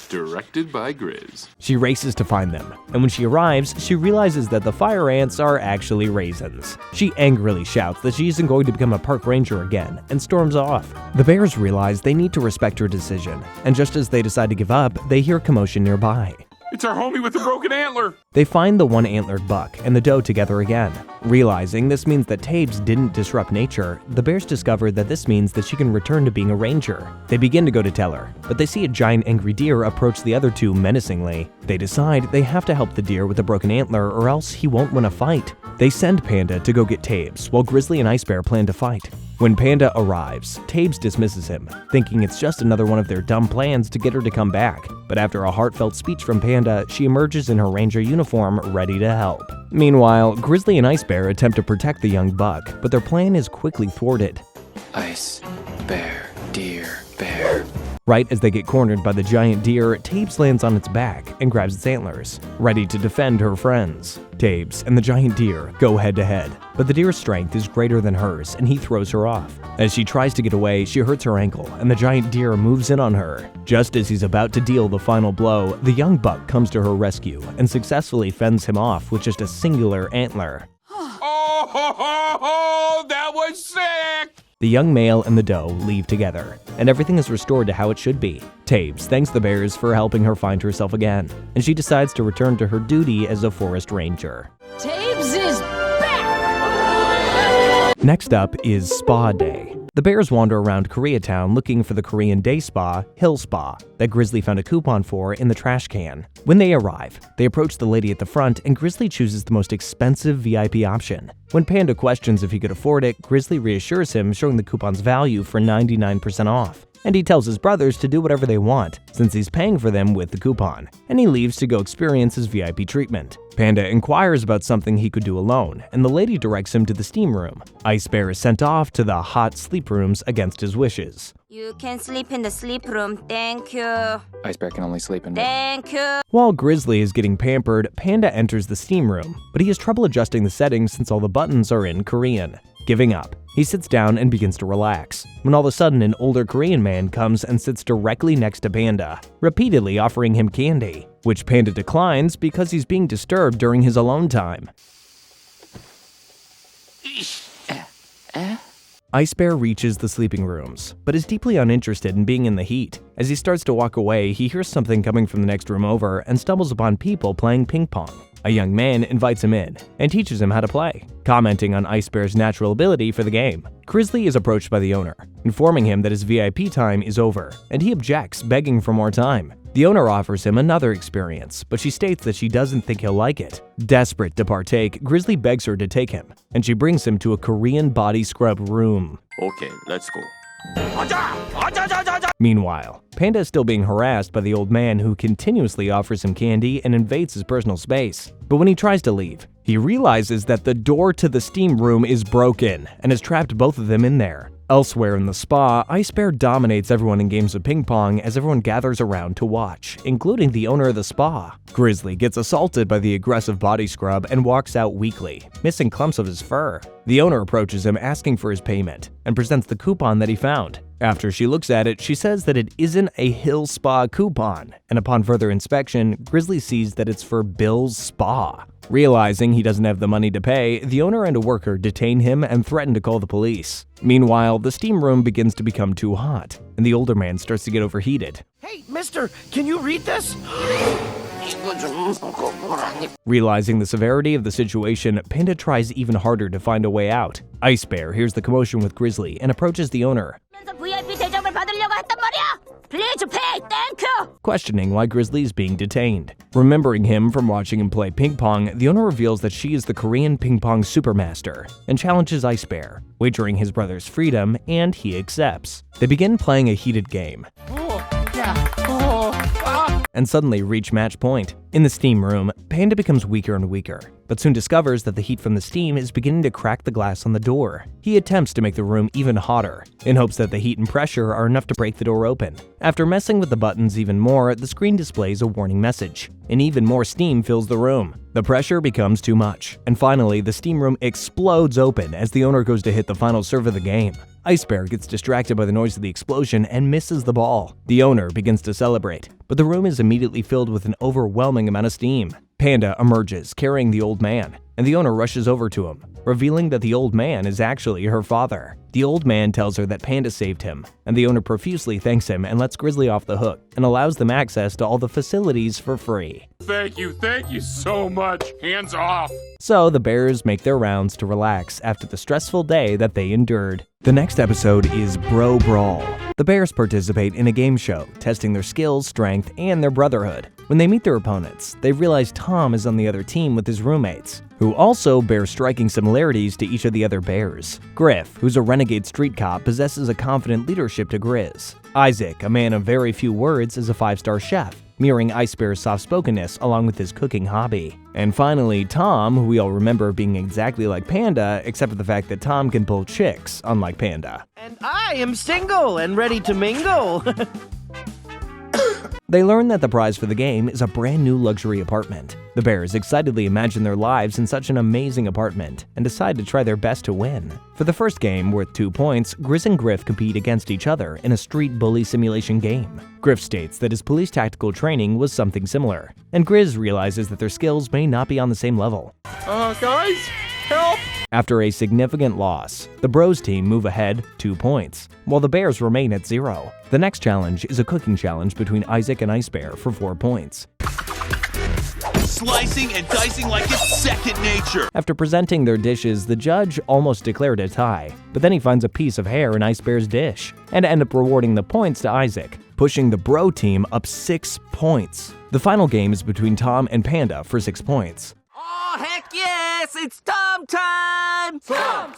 Directed by Grizz. She races to find them, and when she arrives, she realizes that the fire ants are actually raisins. She angrily shouts that she isn't going to become a park ranger again, and storms off. The bears realize they need to respect her decision, and just as they decide to give up, they hear commotion nearby. It's our homie with the broken antler! They find the one-antlered buck and the doe together again. Realizing this means that Tabes didn't disrupt nature, the bears discover that this means that she can return to being a ranger. They begin to go to tell her, but they see a giant angry deer approach the other two menacingly. They decide they have to help the deer with the broken antler or else he won't win a fight. They send Panda to go get Tabes, while Grizzly and Ice Bear plan to fight. When Panda arrives, Tabes dismisses him, thinking it's just another one of their dumb plans to get her to come back. But after a heartfelt speech from Panda, she emerges in her ranger uniform, ready to help. Meanwhile, Grizzly and Ice Bear attempt to protect the young buck, but their plan is quickly thwarted. Ice, bear, deer, bear. Right as they get cornered by the giant deer, Tabes lands on its back and grabs its antlers, ready to defend her friends. Tabes and the giant deer go head to head, but the deer's strength is greater than hers and he throws her off. As she tries to get away, she hurts her ankle and the giant deer moves in on her. Just as he's about to deal the final blow, the young buck comes to her rescue and successfully fends him off with just a singular antler. Oh, that was sick! The young male and the doe leave together, and everything is restored to how it should be. Tabes thanks the bears for helping her find herself again, and she decides to return to her duty as a forest ranger. Tabes is back! Next up is Spa Day. The bears wander around Koreatown looking for the Korean day spa, Hill Spa, that Grizzly found a coupon for in the trash can. When they arrive, they approach the lady at the front and Grizzly chooses the most expensive VIP option. When Panda questions if he could afford it, Grizzly reassures him, showing the coupon's value for 99% off. And he tells his brothers to do whatever they want, since he's paying for them with the coupon, and he leaves to go experience his VIP treatment. Panda inquires about something he could do alone, and the lady directs him to the steam room. Ice Bear is sent off to the hot sleep rooms against his wishes. You can sleep in the sleep room, thank you. Ice Bear can only sleep in bed. Thank you. While Grizzly is getting pampered, Panda enters the steam room, but he has trouble adjusting the settings since all the buttons are in Korean. Giving up, he sits down and begins to relax, when all of a sudden an older Korean man comes and sits directly next to Panda, repeatedly offering him candy, which Panda declines because he's being disturbed during his alone time. Ice Bear reaches the sleeping rooms, but is deeply uninterested in being in the heat. As he starts to walk away, he hears something coming from the next room over and stumbles upon people playing ping pong. A young man invites him in and teaches him how to play, commenting on Ice Bear's natural ability for the game. Grizzly is approached by the owner, informing him that his VIP time is over, and he objects, begging for more time. The owner offers him another experience, but she states that she doesn't think he'll like it. Desperate to partake, Grizzly begs her to take him, and she brings him to a Korean body scrub room. Okay, let's go. Meanwhile, Panda is still being harassed by the old man who continuously offers him candy and invades his personal space. But when he tries to leave, he realizes that the door to the steam room is broken and has trapped both of them in there. Elsewhere in the spa, Ice Bear dominates everyone in games of ping pong as everyone gathers around to watch, including the owner of the spa. Grizzly gets assaulted by the aggressive body scrub and walks out weakly, missing clumps of his fur. The owner approaches him asking for his payment and presents the coupon that he found. After she looks at it, she says that it isn't a Hill Spa coupon, and upon further inspection, Grizzly sees that it's for Bill's Spa. Realizing he doesn't have the money to pay, the owner and a worker detain him and threaten to call the police. Meanwhile, the steam room begins to become too hot, and the older man starts to get overheated. Hey, mister, can you read this? Realizing the severity of the situation, Panda tries even harder to find a way out. Ice Bear hears the commotion with Grizzly and approaches the owner, Please pay, thank you. questioning why Grizzly is being detained. Remembering him from watching him play ping pong, the owner reveals that she is the Korean ping pong supermaster and challenges Ice Bear, wagering his brother's freedom, and he accepts. They begin playing a heated game, and suddenly reach match point. In the steam room, Panda becomes weaker and weaker, but soon discovers that the heat from the steam is beginning to crack the glass on the door. He attempts to make the room even hotter, in hopes that the heat and pressure are enough to break the door open. After messing with the buttons even more, the screen displays a warning message, and even more steam fills the room. The pressure becomes too much, and finally the steam room explodes open as the owner goes to hit the final serve of the game. Ice Bear gets distracted by the noise of the explosion and misses the ball. The owner begins to celebrate, but the room is immediately filled with an overwhelming amount of steam. Panda emerges carrying the old man, and the owner rushes over to him, revealing that the old man is actually her father. The old man tells her that Panda saved him, and the owner profusely thanks him and lets Grizzly off the hook and allows them access to all the facilities for free. Thank you so much. Hands off. So the bears make their rounds to relax after the stressful day that they endured. The next episode is Bro Brawl. The bears participate in a game show, testing their skills, strength, and their brotherhood. When they meet their opponents, they realize Tom is on the other team with his roommates, who also bear striking similarities to each of the other bears. Griff, who's a renegade street cop, possesses a confident leadership to Grizz. Isaac, a man of very few words, is a 5-star chef, mirroring Ice Bear's soft-spokenness along with his cooking hobby. And finally, Tom, who we all remember being exactly like Panda, except for the fact that Tom can pull chicks, unlike Panda. And I am single and ready to mingle. They learn that the prize for the game is a brand new luxury apartment. The bears excitedly imagine their lives in such an amazing apartment and decide to try their best to win. For the first game, worth 2 points, Grizz and Griff compete against each other in a street bully simulation game. Griff states that his police tactical training was something similar, and Grizz realizes that their skills may not be on the same level. Guys, help! After a significant loss, the Bros team move ahead 2 points, while the Bears remain at 0. The next challenge is a cooking challenge between Isaac and Ice Bear for 4 points. Slicing and dicing like it's second nature. After presenting their dishes, the judge almost declared a tie, but then he finds a piece of hair in Ice Bear's dish, and end up rewarding the points to Isaac, pushing the Bro team up 6 points. The final game is between Tom and Panda for 6 points. Oh, heck yes! It's Tom time! Tom!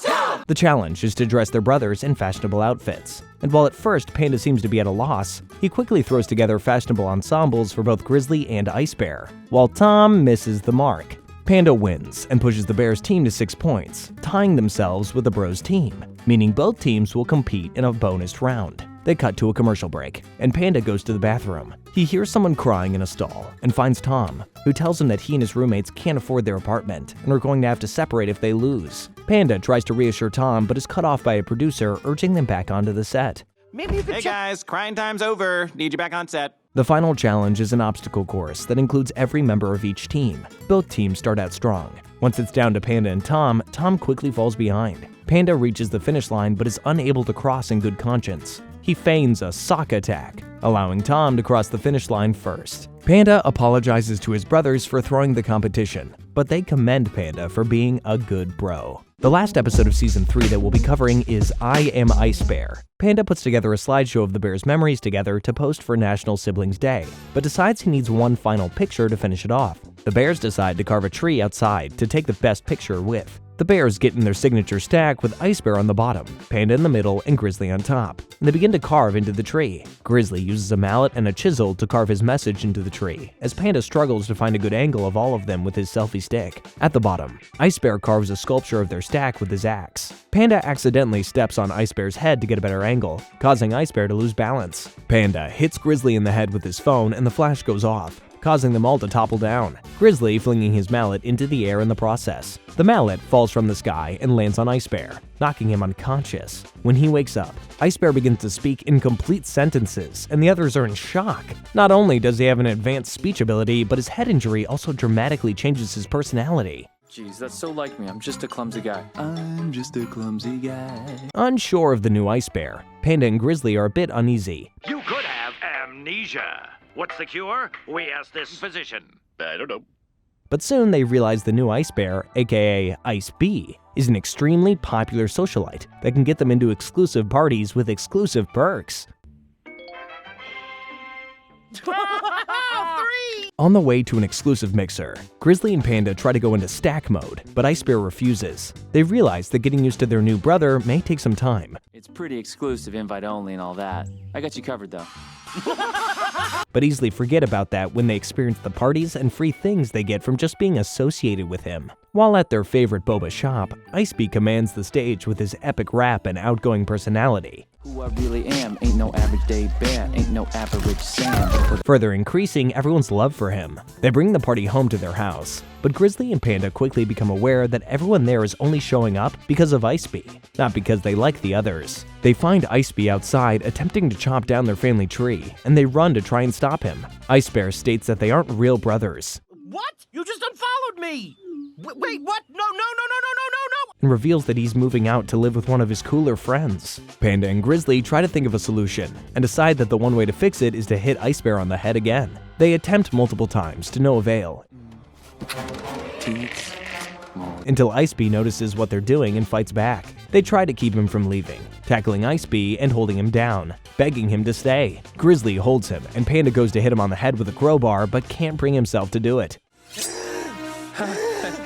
The challenge is to dress their brothers in fashionable outfits. And while at first Panda seems to be at a loss, he quickly throws together fashionable ensembles for both Grizzly and Ice Bear, while Tom misses the mark. Panda wins and pushes the Bears team to 6 points, tying themselves with the Bros team, meaning both teams will compete in a bonus round. They cut to a commercial break, and Panda goes to the bathroom. He hears someone crying in a stall and finds Tom, who tells him that he and his roommates can't afford their apartment and are going to have to separate if they lose. Panda tries to reassure Tom but is cut off by a producer urging them back onto the set. Maybe you could Hey guys, crying time's over. Need you back on set. The final challenge is an obstacle course that includes every member of each team. Both teams start out strong. Once it's down to Panda and Tom quickly falls behind. Panda reaches the finish line but is unable to cross in good conscience. He feigns a sock attack, allowing Tom to cross the finish line first. Panda apologizes to his brothers for throwing the competition, but they commend Panda for being a good bro. The last episode of Season 3 that we'll be covering is I Am Ice Bear. Panda puts together a slideshow of the Bears' memories together to post for National Siblings Day, but decides he needs one final picture to finish it off. The Bears decide to carve a tree outside to take the best picture with. The Bears get in their signature stack with Ice Bear on the bottom, Panda in the middle, and Grizzly on top. And they begin to carve into the tree. Grizzly uses a mallet and a chisel to carve his message into the tree, as Panda struggles to find a good angle of all of them with his selfie stick. At the bottom, Ice Bear carves a sculpture of their stack with his axe. Panda accidentally steps on Ice Bear's head to get a better angle, causing Ice Bear to lose balance. Panda hits Grizzly in the head with his phone and the flash goes off, causing them all to topple down, Grizzly flinging his mallet into the air in the process. The mallet falls from the sky and lands on Ice Bear, knocking him unconscious. When he wakes up, Ice Bear begins to speak in complete sentences, and the others are in shock. Not only does he have an advanced speech ability, but his head injury also dramatically changes his personality. Jeez, that's so like me. I'm just a clumsy guy. I'm just a clumsy guy. Unsure of the new Ice Bear, Panda and Grizzly are a bit uneasy. You could have amnesia. What's the cure? We ask this physician. I don't know. But soon they realize the new Ice Bear, aka Ice Bee, is an extremely popular socialite that can get them into exclusive parties with exclusive perks. On the way to an exclusive mixer, Grizzly and Panda try to go into stack mode, but Ice Bear refuses. They realize that getting used to their new brother may take some time. It's pretty exclusive, invite only and all that. I got you covered though. But easily forget about that when they experience the parties and free things they get from just being associated with him. While at their favorite boba shop, Ice Bee commands the stage with his epic rap and outgoing personality. Who I really am, ain't no average day bear, ain't no average Sam. Further increasing everyone's love for him. They bring the party home to their house, but Grizzly and Panda quickly become aware that everyone there is only showing up because of Ice Bee, not because they like the others. They find Ice Bee outside attempting to chop down their family tree, and they run to try and stop him. Ice Bear states that they aren't real brothers. What? You just unfollowed me! Wait, what? No! And reveals that he's moving out to live with one of his cooler friends. Panda and Grizzly try to think of a solution, and decide that the one way to fix it is to hit Ice Bear on the head again. They attempt multiple times to no avail, until Ice Bee notices what they're doing and fights back. They try to keep him from leaving, tackling Ice Bee and holding him down, begging him to stay. Grizzly holds him, and Panda goes to hit him on the head with a crowbar but can't bring himself to do it.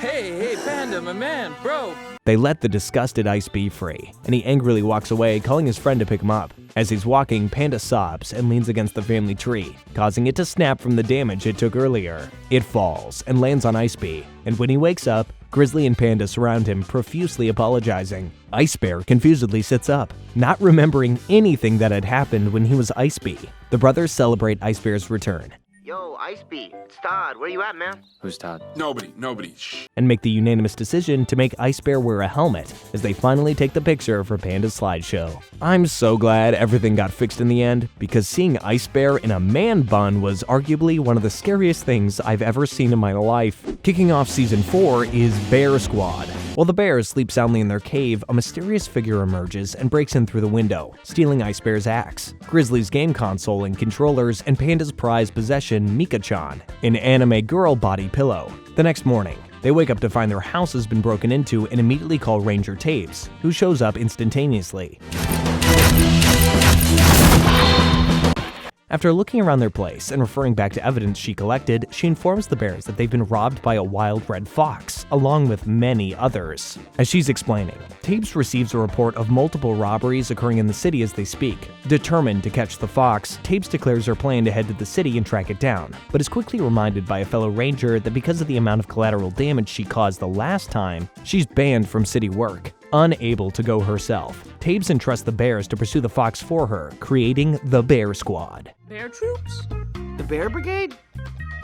Hey, Panda, my man, bro. They let the disgusted Ice Bee free, and he angrily walks away, calling his friend to pick him up. As he's walking, Panda sobs and leans against the family tree, causing it to snap from the damage it took earlier. It falls and lands on Ice Bee, and when he wakes up, Grizzly and Panda surround him, profusely apologizing. Ice Bear confusedly sits up, not remembering anything that had happened when he was Ice Bee. The brothers celebrate Ice Bear's return. Yo, Ice Bee, it's Todd. Where you at, man? Who's Todd? Nobody. Shh. And make the unanimous decision to make Ice Bear wear a helmet as they finally take the picture for Panda's slideshow. I'm so glad everything got fixed in the end, because seeing Ice Bear in a man bun was arguably one of the scariest things I've ever seen in my life. Kicking off Season 4 is Bear Squad. While the bears sleep soundly in their cave, a mysterious figure emerges and breaks in through the window, stealing Ice Bear's axe, Grizzly's game console and controllers, and Panda's prized possession, Mika-chan, an anime girl body pillow. The next morning, they wake up to find their house has been broken into and immediately call Ranger Tapes, who shows up instantaneously. After looking around their place and referring back to evidence she collected, she informs the bears that they've been robbed by a wild red fox, along with many others. As she's explaining, Tapes receives a report of multiple robberies occurring in the city as they speak. Determined to catch the fox, Tapes declares her plan to head to the city and track it down, but is quickly reminded by a fellow ranger that because of the amount of collateral damage she caused the last time, she's banned from city work. Unable to go herself, Tapes entrusts the bears to pursue the fox for her, creating the Bear Squad. Bear troops? The Bear Brigade?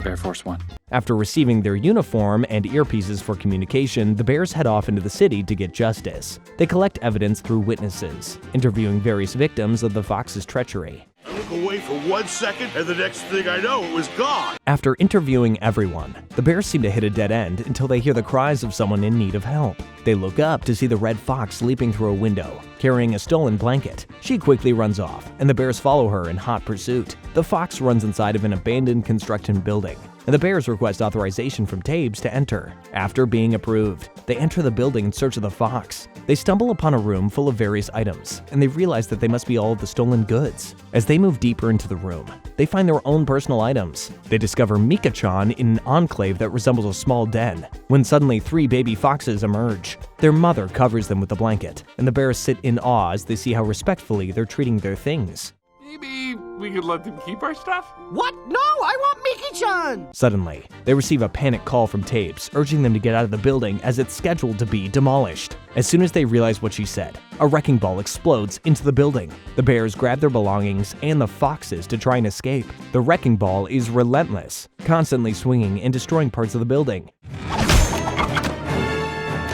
Bear Force 1. After receiving their uniform and earpieces for communication, the bears head off into the city to get justice. They collect evidence through witnesses, interviewing various victims of the fox's treachery. I look away for 1 second, and the next thing I know, it was gone. After interviewing everyone, the bears seem to hit a dead end until they hear the cries of someone in need of help. They look up to see the red fox leaping through a window, carrying a stolen blanket. She quickly runs off, and the bears follow her in hot pursuit. The fox runs inside of an abandoned construction building, and the bears request authorization from Tapes to enter. After being approved, they enter the building in search of the fox. They stumble upon a room full of various items, and they realize that they must be all of the stolen goods. As they move deeper into the room, they find their own personal items. They discover Mika-chan in an enclave that resembles a small den, when suddenly 3 baby foxes emerge. Their mother covers them with a blanket, and the bears sit in awe as they see how respectfully they're treating their things. Maybe we could let them keep our stuff? What? No, I want Miki-chan! Suddenly, they receive a panic call from Tapes, urging them to get out of the building as it's scheduled to be demolished. As soon as they realize what she said, a wrecking ball explodes into the building. The bears grab their belongings and the foxes to try and escape. The wrecking ball is relentless, constantly swinging and destroying parts of the building.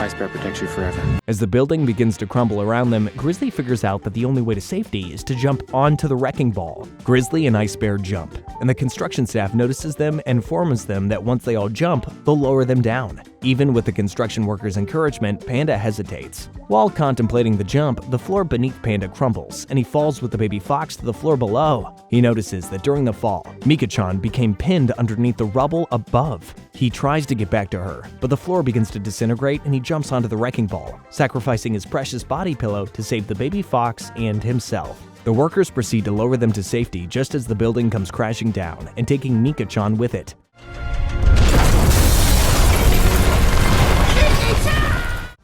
Ice Bear protects you forever. As the building begins to crumble around them, Grizzly figures out that the only way to safety is to jump onto the wrecking ball. Grizzly and Ice Bear jump, and the construction staff notices them and informs them that once they all jump, they'll lower them down. Even with the construction workers' encouragement, Panda hesitates. While contemplating the jump, the floor beneath Panda crumbles, and he falls with the baby fox to the floor below. He notices that during the fall, Mika-chan became pinned underneath the rubble above. He tries to get back to her, but the floor begins to disintegrate and he jumps onto the wrecking ball, sacrificing his precious body pillow to save the baby fox and himself. The workers proceed to lower them to safety just as the building comes crashing down and taking Mika-chan with it.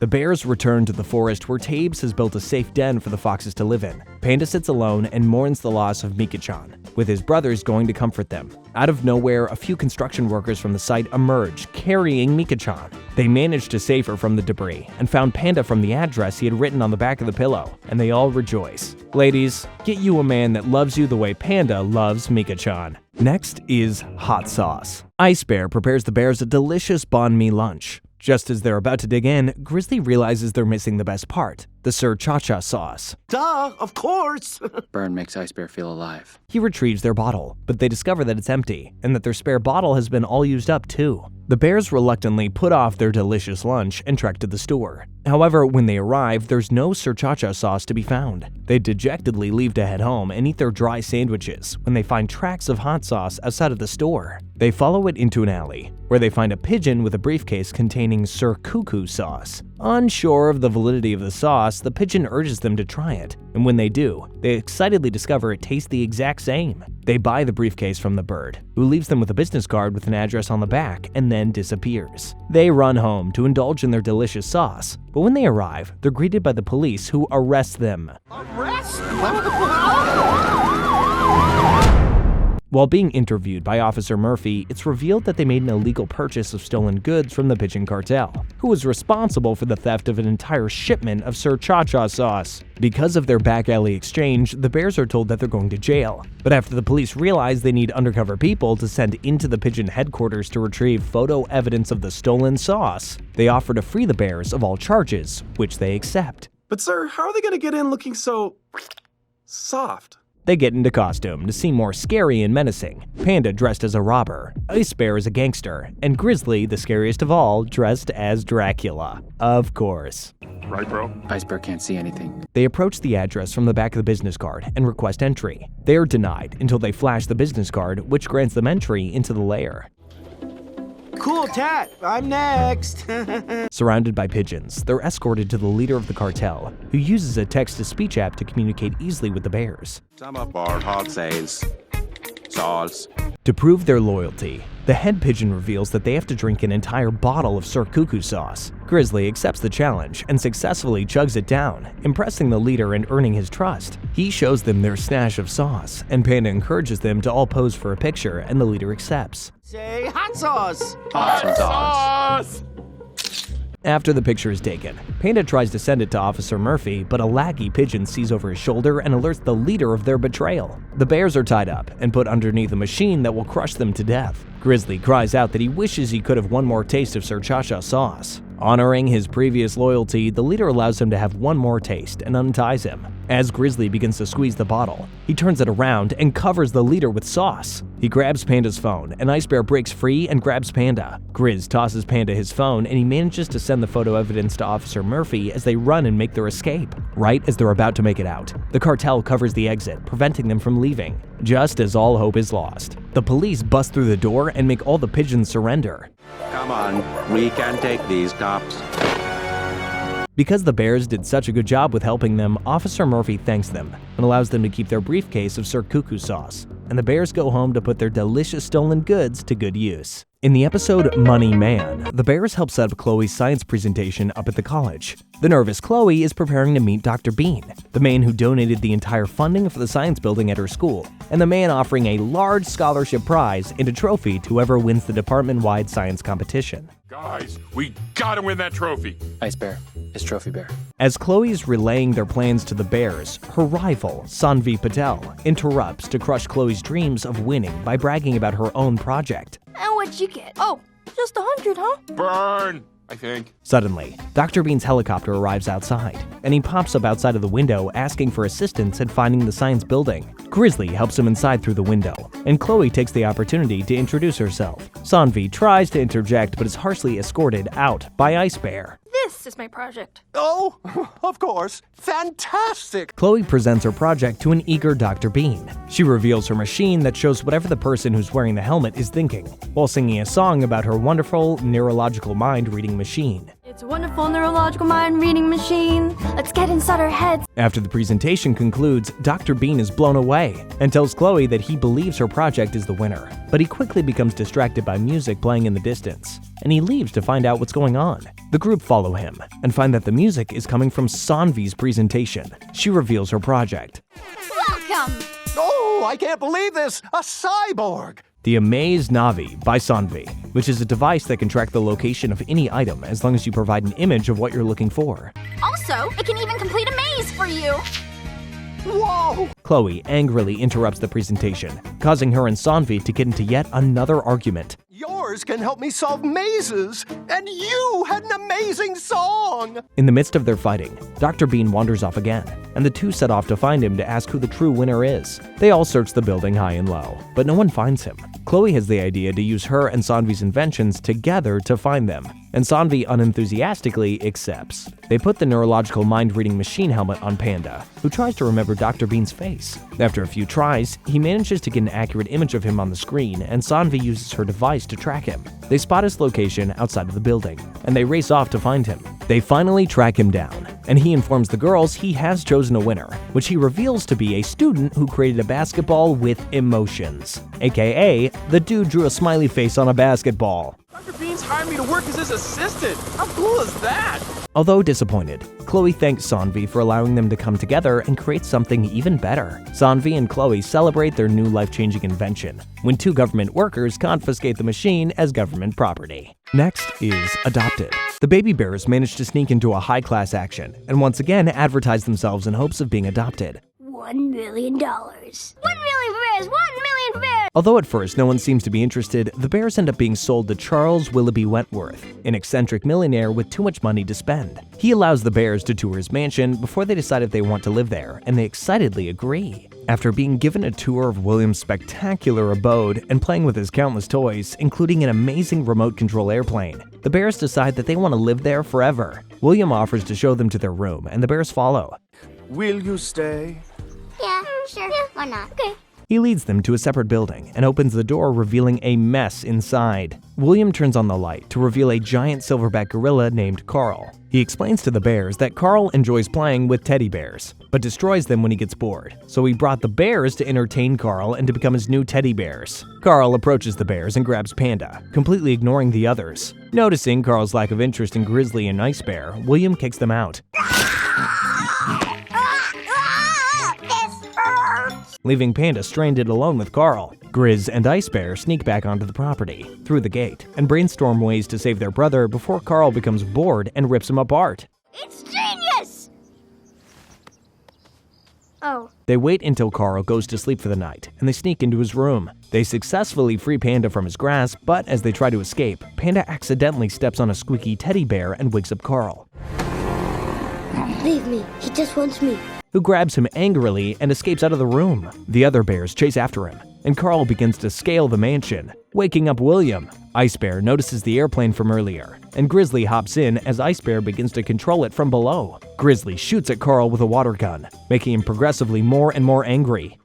The bears return to the forest where Tapes has built a safe den for the foxes to live in. Panda sits alone and mourns the loss of Mika-chan, with his brothers going to comfort them. Out of nowhere, a few construction workers from the site emerge, carrying Mika-chan. They manage to save her from the debris and found Panda from the address he had written on the back of the pillow, and they all rejoice. Ladies, get you a man that loves you the way Panda loves Mika-chan. Next is hot sauce. Ice Bear prepares the bears a delicious banh mi lunch. Just as they're about to dig in, Grizzly realizes they're missing the best part, the sriracha sauce. Duh, of course! Burn makes Ice Bear feel alive. He retrieves their bottle, but they discover that it's empty, and that their spare bottle has been all used up too. The bears reluctantly put off their delicious lunch and trek to the store. However, when they arrive, there's no sriracha sauce to be found. They dejectedly leave to head home and eat their dry sandwiches when they find tracks of hot sauce outside of the store. They follow it into an alley, where they find a pigeon with a briefcase containing Sir Cuckoo sauce. Unsure of the validity of the sauce, the pigeon urges them to try it, and when they do, they excitedly discover it tastes the exact same. They buy the briefcase from the bird, who leaves them with a business card with an address on the back and then disappears. They run home to indulge in their delicious sauce, but when they arrive, they're greeted by the police who arrest them. Arrest? While being interviewed by Officer Murphy, it's revealed that they made an illegal purchase of stolen goods from the Pigeon Cartel, who was responsible for the theft of an entire shipment of sriracha sauce. Because of their back alley exchange, the bears are told that they're going to jail. But after the police realize they need undercover people to send into the Pigeon headquarters to retrieve photo evidence of the stolen sauce, they offer to free the bears of all charges, which they accept. But sir, how are they going to get in looking so soft? They get into costume to seem more scary and menacing. Panda dressed as a robber, Ice Bear as a gangster, and Grizzly, the scariest of all, dressed as Dracula. Of course. Right, bro? Ice Bear can't see anything. They approach the address from the back of the business card and request entry. They are denied until they flash the business card, which grants them entry into the lair. Cool tat, I'm next. Surrounded by pigeons, they're escorted to the leader of the cartel, who uses a text-to-speech app to communicate easily with the bears. Some of our hot sales. Sauce. To prove their loyalty, the head pigeon reveals that they have to drink an entire bottle of Sir Cuckoo sauce. Grizzly accepts the challenge and successfully chugs it down, impressing the leader and earning his trust. He shows them their stash of sauce, and Panda encourages them to all pose for a picture, and the leader accepts. Say hot sauce. Hot sauce. After the picture is taken, Panda tries to send it to Officer Murphy, but a laggy pigeon sees over his shoulder and alerts the leader of their betrayal. The bears are tied up and put underneath a machine that will crush them to death. Grizzly cries out that he wishes he could have one more taste of Sir Cha-Cha sauce. Honoring his previous loyalty, the leader allows him to have one more taste and unties him. As Grizzly begins to squeeze the bottle, he turns it around and covers the leader with sauce. He grabs Panda's phone, and Ice Bear breaks free and grabs Panda. Grizz tosses Panda his phone, and he manages to send the photo evidence to Officer Murphy as they run and make their escape. Right as they're about to make it out, the cartel covers the exit, preventing them from leaving. Just as all hope is lost, the police bust through the door and make all the pigeons surrender. Come on, we can take these cops. Because the bears did such a good job with helping them, Officer Murphy thanks them and allows them to keep their briefcase of Sir Cuckoo sauce, and the bears go home to put their delicious stolen goods to good use. In the episode Money Man, the bears help set up Chloe's science presentation up at the college. The nervous Chloe is preparing to meet Dr. Bean, the man who donated the entire funding for the science building at her school, and the man offering a large scholarship prize and a trophy to whoever wins the department-wide science competition. Guys, we gotta win that trophy. Ice Bear is Trophy Bear. As Chloe's relaying their plans to the bears, her rival, Sanvi Patel, interrupts to crush Chloe's dreams of winning by bragging about her own project. And what'd you get? Oh, just 100, huh? Burn, I think. Suddenly, Dr. Bean's helicopter arrives outside, and he pops up outside of the window asking for assistance in finding the science building. Grizzly helps him inside through the window, and Chloe takes the opportunity to introduce herself. Sanvi tries to interject but is harshly escorted out by Ice Bear. This is my project. Oh, of course. Fantastic. Chloe presents her project to an eager Dr. Bean. She reveals her machine that shows whatever the person who's wearing the helmet is thinking, while singing a song about her wonderful neurological mind-reading machine. It's a wonderful neurological mind-reading machine. Let's get inside our heads. After the presentation concludes, Dr. Bean is blown away and tells Chloe that he believes her project is the winner. But he quickly becomes distracted by music playing in the distance, and he leaves to find out what's going on. The group follow him and find that the music is coming from Sanvi's presentation. She reveals her project. Welcome! Oh, I can't believe this! A cyborg! The Amaze Navi by Sanvi, which is a device that can track the location of any item as long as you provide an image of what you're looking for. Also, it can even complete a maze for you! Whoa! Chloe angrily interrupts the presentation, causing her and Sanvi to get into yet another argument. Yours can help me solve mazes, and you had an amazing song! In the midst of their fighting, Dr. Bean wanders off again, and the two set off to find him to ask who the true winner is. They all search the building high and low, but no one finds him. Chloe has the idea to use her and Sanvi's inventions together to find them, and Sanvi unenthusiastically accepts. They put the neurological mind-reading machine helmet on Panda, who tries to remember Dr. Bean's face. After a few tries, he manages to get an accurate image of him on the screen, and Sanvi uses her device to track him. They spot his location outside of the building, and they race off to find him. They finally track him down, and he informs the girls he has chosen a winner, which he reveals to be a student who created a basketball with emotions, aka the dude drew a smiley face on a basketball. Dr. Bean's hired me to work as his assistant. How cool is that? Although disappointed, Chloe thanks Sanvi for allowing them to come together and create something even better. Sanvi and Chloe celebrate their new life-changing invention when two government workers confiscate the machine as government property. Next is Adopted. The baby bears manage to sneak into a high-class action and once again advertise themselves in hopes of being adopted. $1 million. 1 million bears! 1 million bears! Although at first no one seems to be interested, the bears end up being sold to Charles Willoughby Wentworth, an eccentric millionaire with too much money to spend. He allows the bears to tour his mansion before they decide if they want to live there, and they excitedly agree. After being given a tour of William's spectacular abode and playing with his countless toys, including an amazing remote control airplane, the bears decide that they want to live there forever. William offers to show them to their room, and the bears follow. Will you stay? Yeah, sure. Yeah, why not? Okay. He leads them to a separate building and opens the door, revealing a mess inside. William turns on the light to reveal a giant silverback gorilla named Carl. He explains to the bears that Carl enjoys playing with teddy bears, but destroys them when he gets bored. So he brought the bears to entertain Carl and to become his new teddy bears. Carl approaches the bears and grabs Panda, completely ignoring the others. Noticing Carl's lack of interest in Grizzly and Ice Bear, William kicks them out, leaving Panda stranded alone with Carl. Grizz and Ice Bear sneak back onto the property, through the gate, and brainstorm ways to save their brother before Carl becomes bored and rips him apart. It's genius! Oh. They wait until Carl goes to sleep for the night, and they sneak into his room. They successfully free Panda from his grasp, but as they try to escape, Panda accidentally steps on a squeaky teddy bear and wakes up Carl, Leave me. He just wants me. who grabs him angrily and escapes out of the room. The other bears chase after him, and Carl begins to scale the mansion, waking up William. Ice Bear notices the airplane from earlier, and Grizzly hops in as Ice Bear begins to control it from below. Grizzly shoots at Carl with a water gun, making him progressively more and more angry.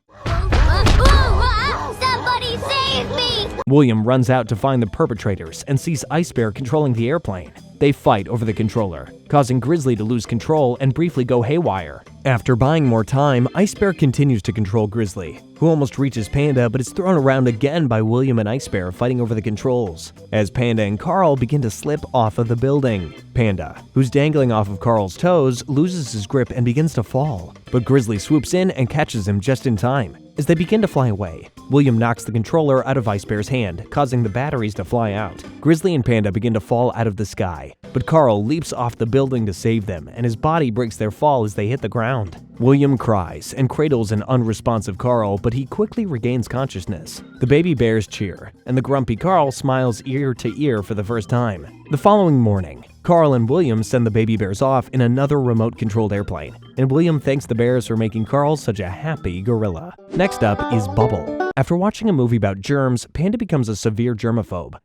Somebody save me! William runs out to find the perpetrators and sees Ice Bear controlling the airplane. They fight over the controller, causing Grizzly to lose control and briefly go haywire. After buying more time, Ice Bear continues to control Grizzly, who almost reaches Panda but is thrown around again by William and Ice Bear fighting over the controls, as Panda and Carl begin to slip off of the building. Panda, who's dangling off of Carl's toes, loses his grip and begins to fall, but Grizzly swoops in and catches him just in time. As they begin to fly away, William knocks the controller out of Ice Bear's hand, causing the batteries to fly out. Grizzly and Panda begin to fall out of the sky, but Carl leaps off the building to save them, and his body breaks their fall as they hit the ground. William cries and cradles an unresponsive Carl, but he quickly regains consciousness. The baby bears cheer, and the grumpy Carl smiles ear to ear for the first time. The following morning, Carl and William send the baby bears off in another remote-controlled airplane, and William thanks the bears for making Carl such a happy gorilla. Next up is Bubble. After watching a movie about germs, Panda becomes a severe germaphobe.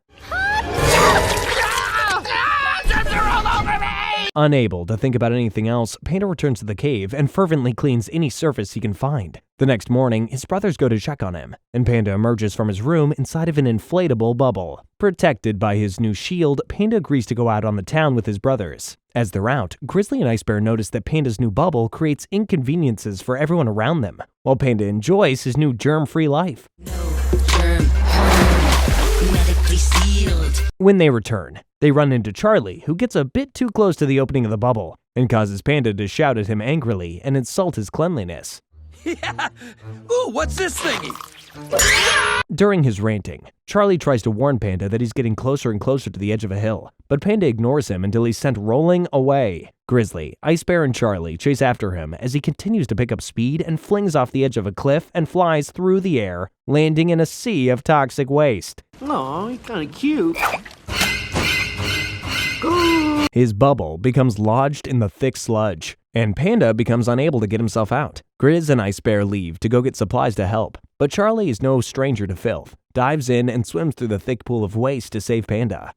Unable to think about anything else, Panda returns to the cave and fervently cleans any surface he can find. The next morning, his brothers go to check on him, and Panda emerges from his room inside of an inflatable bubble. Protected by his new shield, Panda agrees to go out on the town with his brothers. As they're out, Grizzly and Ice Bear notice that Panda's new bubble creates inconveniences for everyone around them, while Panda enjoys his new germ-free life. When they return, they run into Charlie, who gets a bit too close to the opening of the bubble, and causes Panda to shout at him angrily and insult his cleanliness. Yeah. Ooh, what's this thingy? During his ranting, Charlie tries to warn Panda that he's getting closer and closer to the edge of a hill, but Panda ignores him until he's sent rolling away. Grizzly, Ice Bear, and Charlie chase after him as he continues to pick up speed and flings off the edge of a cliff and flies through the air, landing in a sea of toxic waste. Aw, he's kinda cute. His bubble becomes lodged in the thick sludge, and Panda becomes unable to get himself out. Grizz and Ice Bear leave to go get supplies to help, but Charlie is no stranger to filth, dives in and swims through the thick pool of waste to save Panda.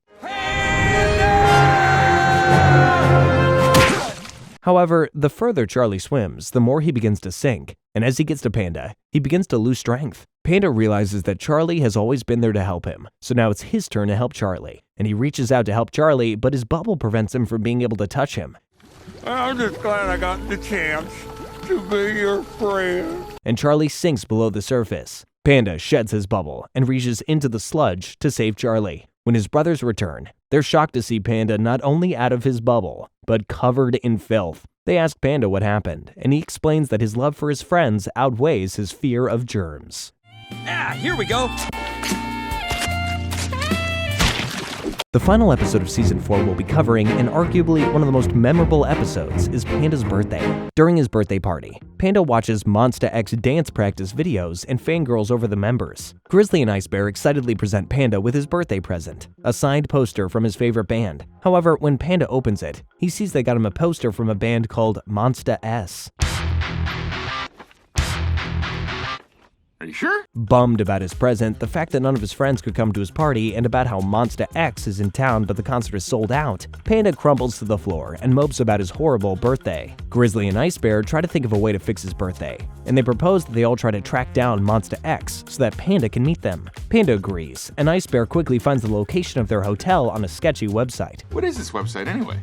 However, the further Charlie swims, the more he begins to sink, and as he gets to Panda, he begins to lose strength. Panda realizes that Charlie has always been there to help him, so now it's his turn to help Charlie, and he reaches out to help Charlie, but his bubble prevents him from being able to touch him. I'm just glad I got the chance to be your friend. And Charlie sinks below the surface. Panda sheds his bubble and reaches into the sludge to save Charlie. When his brothers return, they're shocked to see Panda not only out of his bubble, but covered in filth. They ask Panda what happened, and he explains that his love for his friends outweighs his fear of germs. Ah, here we go. The final episode of Season 4 we'll be covering, and arguably one of the most memorable episodes, is Panda's birthday. During his birthday party, Panda watches Monsta X dance practice videos and fangirls over the members. Grizzly and Ice Bear excitedly present Panda with his birthday present, a signed poster from his favorite band. However, when Panda opens it, he sees they got him a poster from a band called Monsta S. Are you sure? Bummed about his present, the fact that none of his friends could come to his party, and about how Monsta X is in town but the concert is sold out, Panda crumbles to the floor and mopes about his horrible birthday. Grizzly and Ice Bear try to think of a way to fix his birthday, and they propose that they all try to track down Monsta X so that Panda can meet them. Panda agrees, and Ice Bear quickly finds the location of their hotel on a sketchy website. What is this website anyway?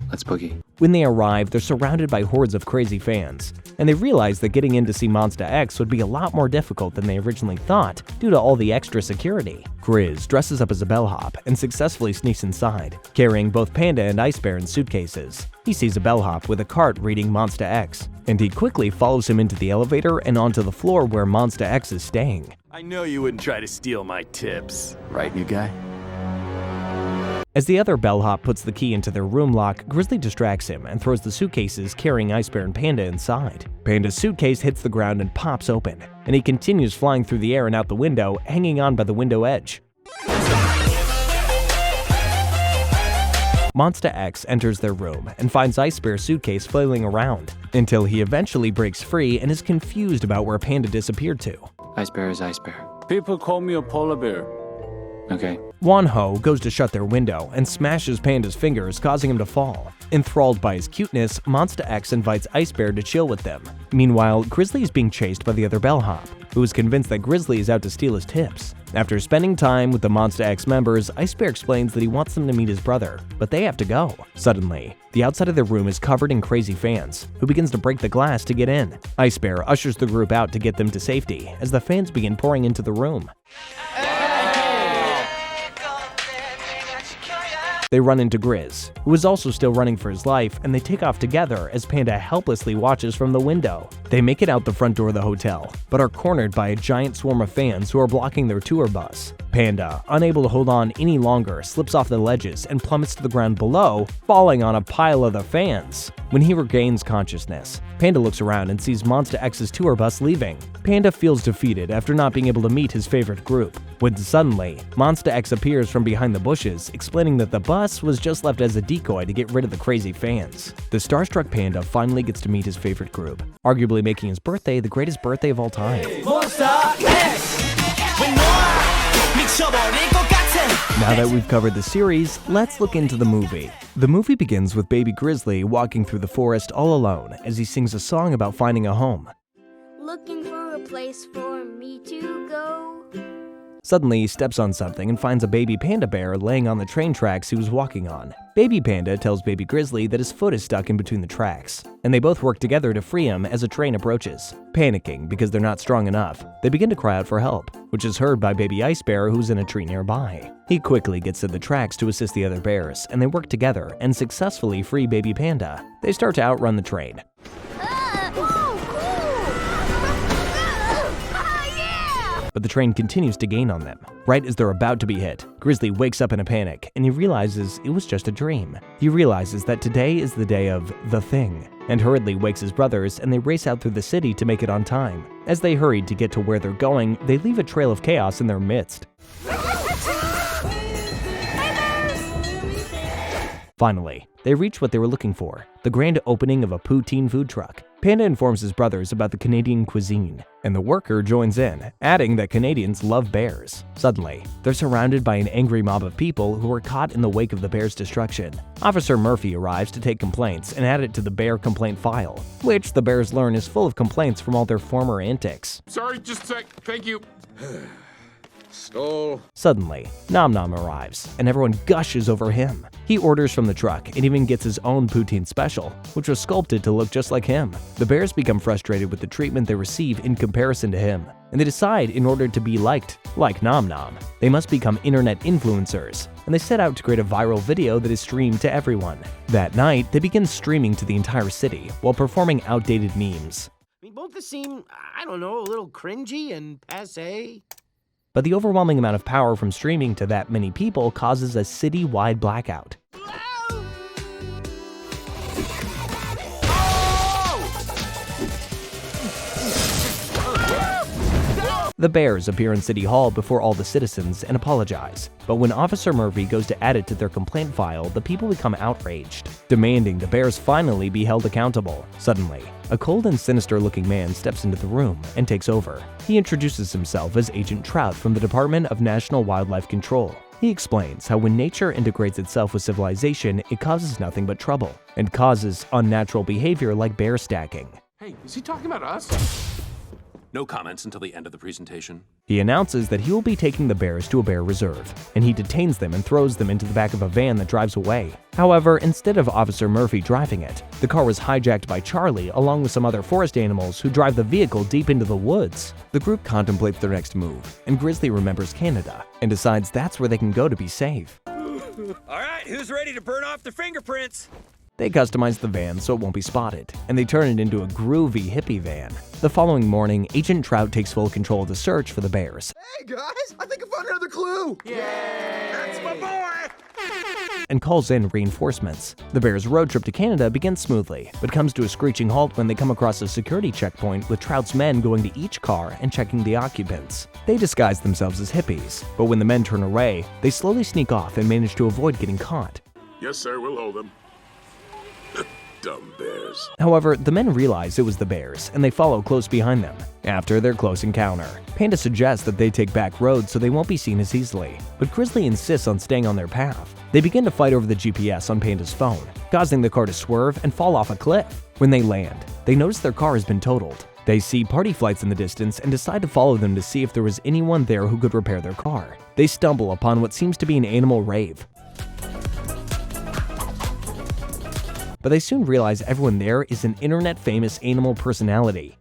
Let's boogie. When they arrive, they're surrounded by hordes of crazy fans, and they realize that getting in to see Monsta X would be a lot more difficult than they originally thought due to all the extra security. Grizz dresses up as a bellhop and successfully sneaks inside, carrying both Panda and Ice Bear in suitcases. He sees a bellhop with a cart reading Monsta X, and he quickly follows him into the elevator and onto the floor where Monsta X is staying. I know you wouldn't try to steal my tips. Right, new guy? As the other bellhop puts the key into their room lock, Grizzly distracts him and throws the suitcases carrying Ice Bear and Panda inside. Panda's suitcase hits the ground and pops open, and he continues flying through the air and out the window, hanging on by the window edge. Monsta X enters their room and finds Ice Bear's suitcase flailing around, until he eventually breaks free and is confused about where Panda disappeared to. Ice Bear is Ice Bear. People call me a polar bear. Okay. Wonho goes to shut their window and smashes Panda's fingers, causing him to fall. Enthralled by his cuteness, Monsta X invites Ice Bear to chill with them. Meanwhile, Grizzly is being chased by the other bellhop, who is convinced that Grizzly is out to steal his tips. After spending time with the Monsta X members, Ice Bear explains that he wants them to meet his brother, but they have to go. Suddenly, the outside of their room is covered in crazy fans, who begins to break the glass to get in. Ice Bear ushers the group out to get them to safety, as the fans begin pouring into the room. They run into Grizz, who is also still running for his life, and they take off together as Panda helplessly watches from the window. They make it out the front door of the hotel, but are cornered by a giant swarm of fans who are blocking their tour bus. Panda, unable to hold on any longer, slips off the ledges and plummets to the ground below, falling on a pile of the fans. When he regains consciousness, Panda looks around and sees Monsta X's tour bus leaving. Panda feels defeated after not being able to meet his favorite group, when suddenly, Monsta X appears from behind the bushes, explaining that the bus was just left as a decoy to get rid of the crazy fans. The starstruck Panda finally gets to meet his favorite group, arguably making his birthday the greatest birthday of all time. Now that we've covered the series, let's look into the movie. The movie begins with baby Grizzly walking through the forest all alone as he sings a song about finding a home. Looking for a place for me to go. Suddenly, he steps on something and finds a baby panda bear laying on the train tracks he was walking on. Baby Panda tells baby Grizzly that his foot is stuck in between the tracks, and they both work together to free him as a train approaches. Panicking because they're not strong enough, they begin to cry out for help, which is heard by baby Ice Bear, who's in a tree nearby. He quickly gets to the tracks to assist the other bears, and they work together and successfully free baby Panda. They start to outrun the train. But the train continues to gain on them. Right as they're about to be hit, Grizzly wakes up in a panic, and he realizes it was just a dream. He realizes that today is the day of the thing, and hurriedly wakes his brothers, and they race out through the city to make it on time. As they hurry to get to where they're going, they leave a trail of chaos in their midst. Finally, they reach what they were looking for, the grand opening of a poutine food truck. Panda informs his brothers about the Canadian cuisine, and the worker joins in, adding that Canadians love bears. Suddenly, they're surrounded by an angry mob of people who are caught in the wake of the bear's destruction. Officer Murphy arrives to take complaints and add it to the bear complaint file, which the bears learn is full of complaints from all their former antics. Sorry, just a sec. Thank you. Stole. Suddenly, Nom Nom arrives, and everyone gushes over him. He orders from the truck and even gets his own poutine special, which was sculpted to look just like him. The bears become frustrated with the treatment they receive in comparison to him, and they decide in order to be liked, like Nom Nom, they must become internet influencers, and they set out to create a viral video that is streamed to everyone. That night, they begin streaming to the entire city while performing outdated memes. I mean, both seem, I don't know, a little cringy and passé. but the overwhelming amount of power from streaming to that many people causes a city-wide blackout. The bears appear in City Hall before all the citizens and apologize, but when Officer Murphy goes to add it to their complaint file, the people become outraged, demanding the bears finally be held accountable. Suddenly, a cold and sinister-looking man steps into the room and takes over. He introduces himself as Agent Trout from the Department of National Wildlife Control. He explains how when nature integrates itself with civilization, it causes nothing but trouble, and causes unnatural behavior like bear stacking. Hey, is he talking about us? No comments until the end of the presentation. He announces that he will be taking the bears to a bear reserve, and he detains them and throws them into the back of a van that drives away. However, instead of Officer Murphy driving it, the car was hijacked by Charlie along with some other forest animals who drive the vehicle deep into the woods. The group contemplates their next move, and Grizzly remembers Canada and decides that's where they can go to be safe. All right, who's ready to burn off their fingerprints? They customize the van so it won't be spotted, and they turn it into a groovy hippie van. The following morning, Agent Trout takes full control of the search for the bears. Hey guys, I think I found another clue! Yay! That's my boy! And calls in reinforcements. The bears' road trip to Canada begins smoothly, but comes to a screeching halt when they come across a security checkpoint with Trout's men going to each car and checking the occupants. They disguise themselves as hippies, but when the men turn away, they slowly sneak off and manage to avoid getting caught. Yes, sir, we'll hold them. Dumb bears. However, the men realize it was the bears, and they follow close behind them. After their close encounter, Panda suggests that they take back roads so they won't be seen as easily, but Grizzly insists on staying on their path. They begin to fight over the GPS on Panda's phone, causing the car to swerve and fall off a cliff. When they land, they notice their car has been totaled. They see party flights in the distance and decide to follow them to see if there was anyone there who could repair their car. They stumble upon what seems to be an animal rave, but they soon realize everyone there is an internet-famous animal personality.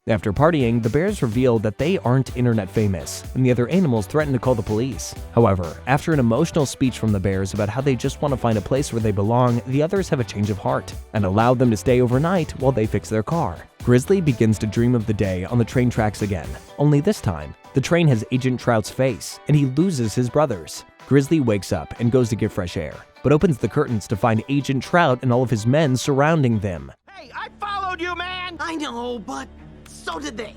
After partying, the bears reveal that they aren't internet famous, and the other animals threaten to call the police. However, after an emotional speech from the bears about how they just want to find a place where they belong, the others have a change of heart, and allow them to stay overnight while they fix their car. Grizzly begins to dream of the day on the train tracks again, only this time, the train has Agent Trout's face, and he loses his brothers. Grizzly wakes up and goes to get fresh air, but opens the curtains to find Agent Trout and all of his men surrounding them. Hey, I followed you, man! I know, but so did they.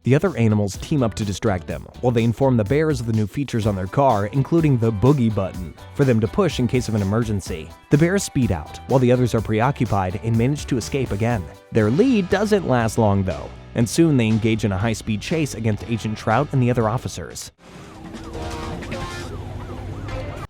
The other animals team up to distract them, while they inform the bears of the new features on their car, including the boogie button, for them to push in case of an emergency. The bears speed out, while the others are preoccupied and manage to escape again. Their lead doesn't last long though, and soon they engage in a high-speed chase against Agent Trout and the other officers.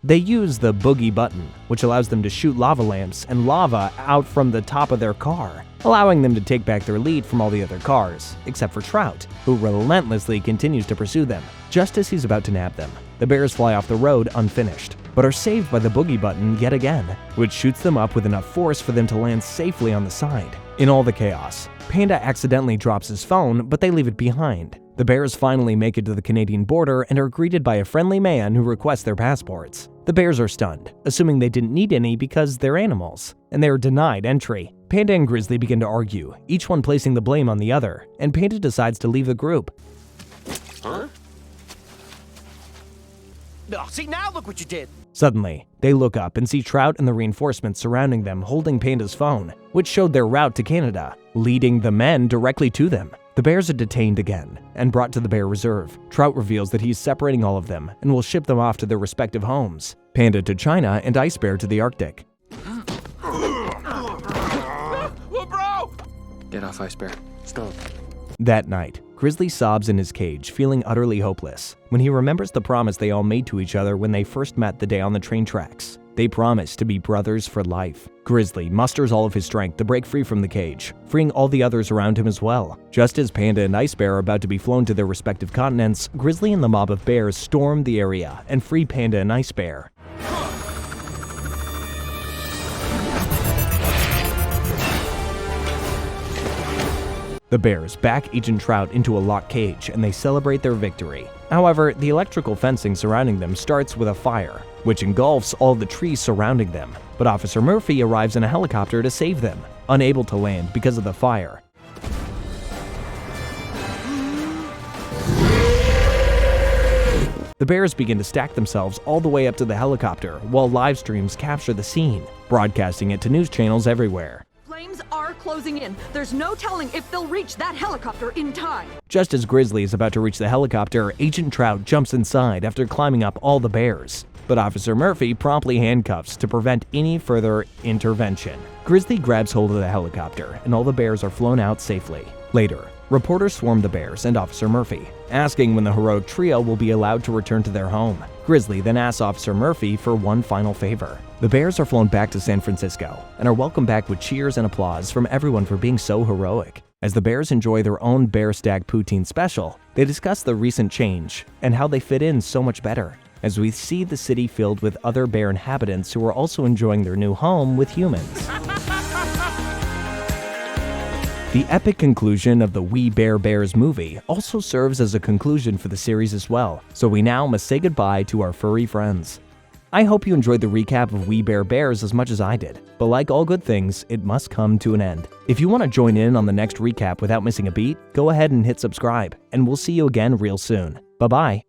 They use the boogie button, which allows them to shoot lava lamps and lava out from the top of their car, allowing them to take back their lead from all the other cars, except for Trout, who relentlessly continues to pursue them. Just as he's about to nab them, the bears fly off the road unfinished, but are saved by the boogie button yet again, which shoots them up with enough force for them to land safely on the side. In all the chaos, Panda accidentally drops his phone, but they leave it behind. The bears finally make it to the Canadian border and are greeted by a friendly man who requests their passports. The bears are stunned, assuming they didn't need any because they're animals, and they are denied entry. Panda and Grizzly begin to argue, each one placing the blame on the other, and Panda decides to leave the group. Huh? Oh, see, now look what you did! Suddenly, they look up and see Trout and the reinforcements surrounding them holding Panda's phone, which showed their route to Canada, leading the men directly to them. The bears are detained again and brought to the bear reserve. Trout reveals that he's separating all of them and will ship them off to their respective homes. Panda to China and Ice Bear to the Arctic. Bro! Get off, Ice Bear. Stop. That night, Grizzly sobs in his cage, feeling utterly hopeless, when he remembers the promise they all made to each other when they first met the day on the train tracks. They promised to be brothers for life. Grizzly musters all of his strength to break free from the cage, freeing all the others around him as well. Just as Panda and Ice Bear are about to be flown to their respective continents, Grizzly and the mob of bears storm the area and free Panda and Ice Bear. The bears back Agent Trout into a locked cage and they celebrate their victory. However, the electrical fencing surrounding them starts with a fire, which engulfs all the trees surrounding them. But Officer Murphy arrives in a helicopter to save them, unable to land because of the fire. The bears begin to stack themselves all the way up to the helicopter while live streams capture the scene, broadcasting it to news channels everywhere. Flames are closing in. There's no telling if they'll reach that helicopter in time. Just as Grizzly is about to reach the helicopter, Agent Trout jumps inside after climbing up all the bears. But Officer Murphy promptly handcuffs to prevent any further intervention. Grizzly grabs hold of the helicopter and all the bears are flown out safely. Later, reporters swarm the bears and Officer Murphy, asking when the heroic trio will be allowed to return to their home. Grizzly then asks Officer Murphy for one final favor. The bears are flown back to San Francisco and are welcomed back with cheers and applause from everyone for being so heroic. As the bears enjoy their own Bear Stag Poutine special, they discuss the recent change and how they fit in so much better, as we see the city filled with other bear inhabitants who are also enjoying their new home with humans. The epic conclusion of the We Bare Bears movie also serves as a conclusion for the series as well, so we now must say goodbye to our furry friends. I hope you enjoyed the recap of We Bare Bears as much as I did, but like all good things, it must come to an end. If you want to join in on the next recap without missing a beat, go ahead and hit subscribe, and we'll see you again real soon. Bye-bye.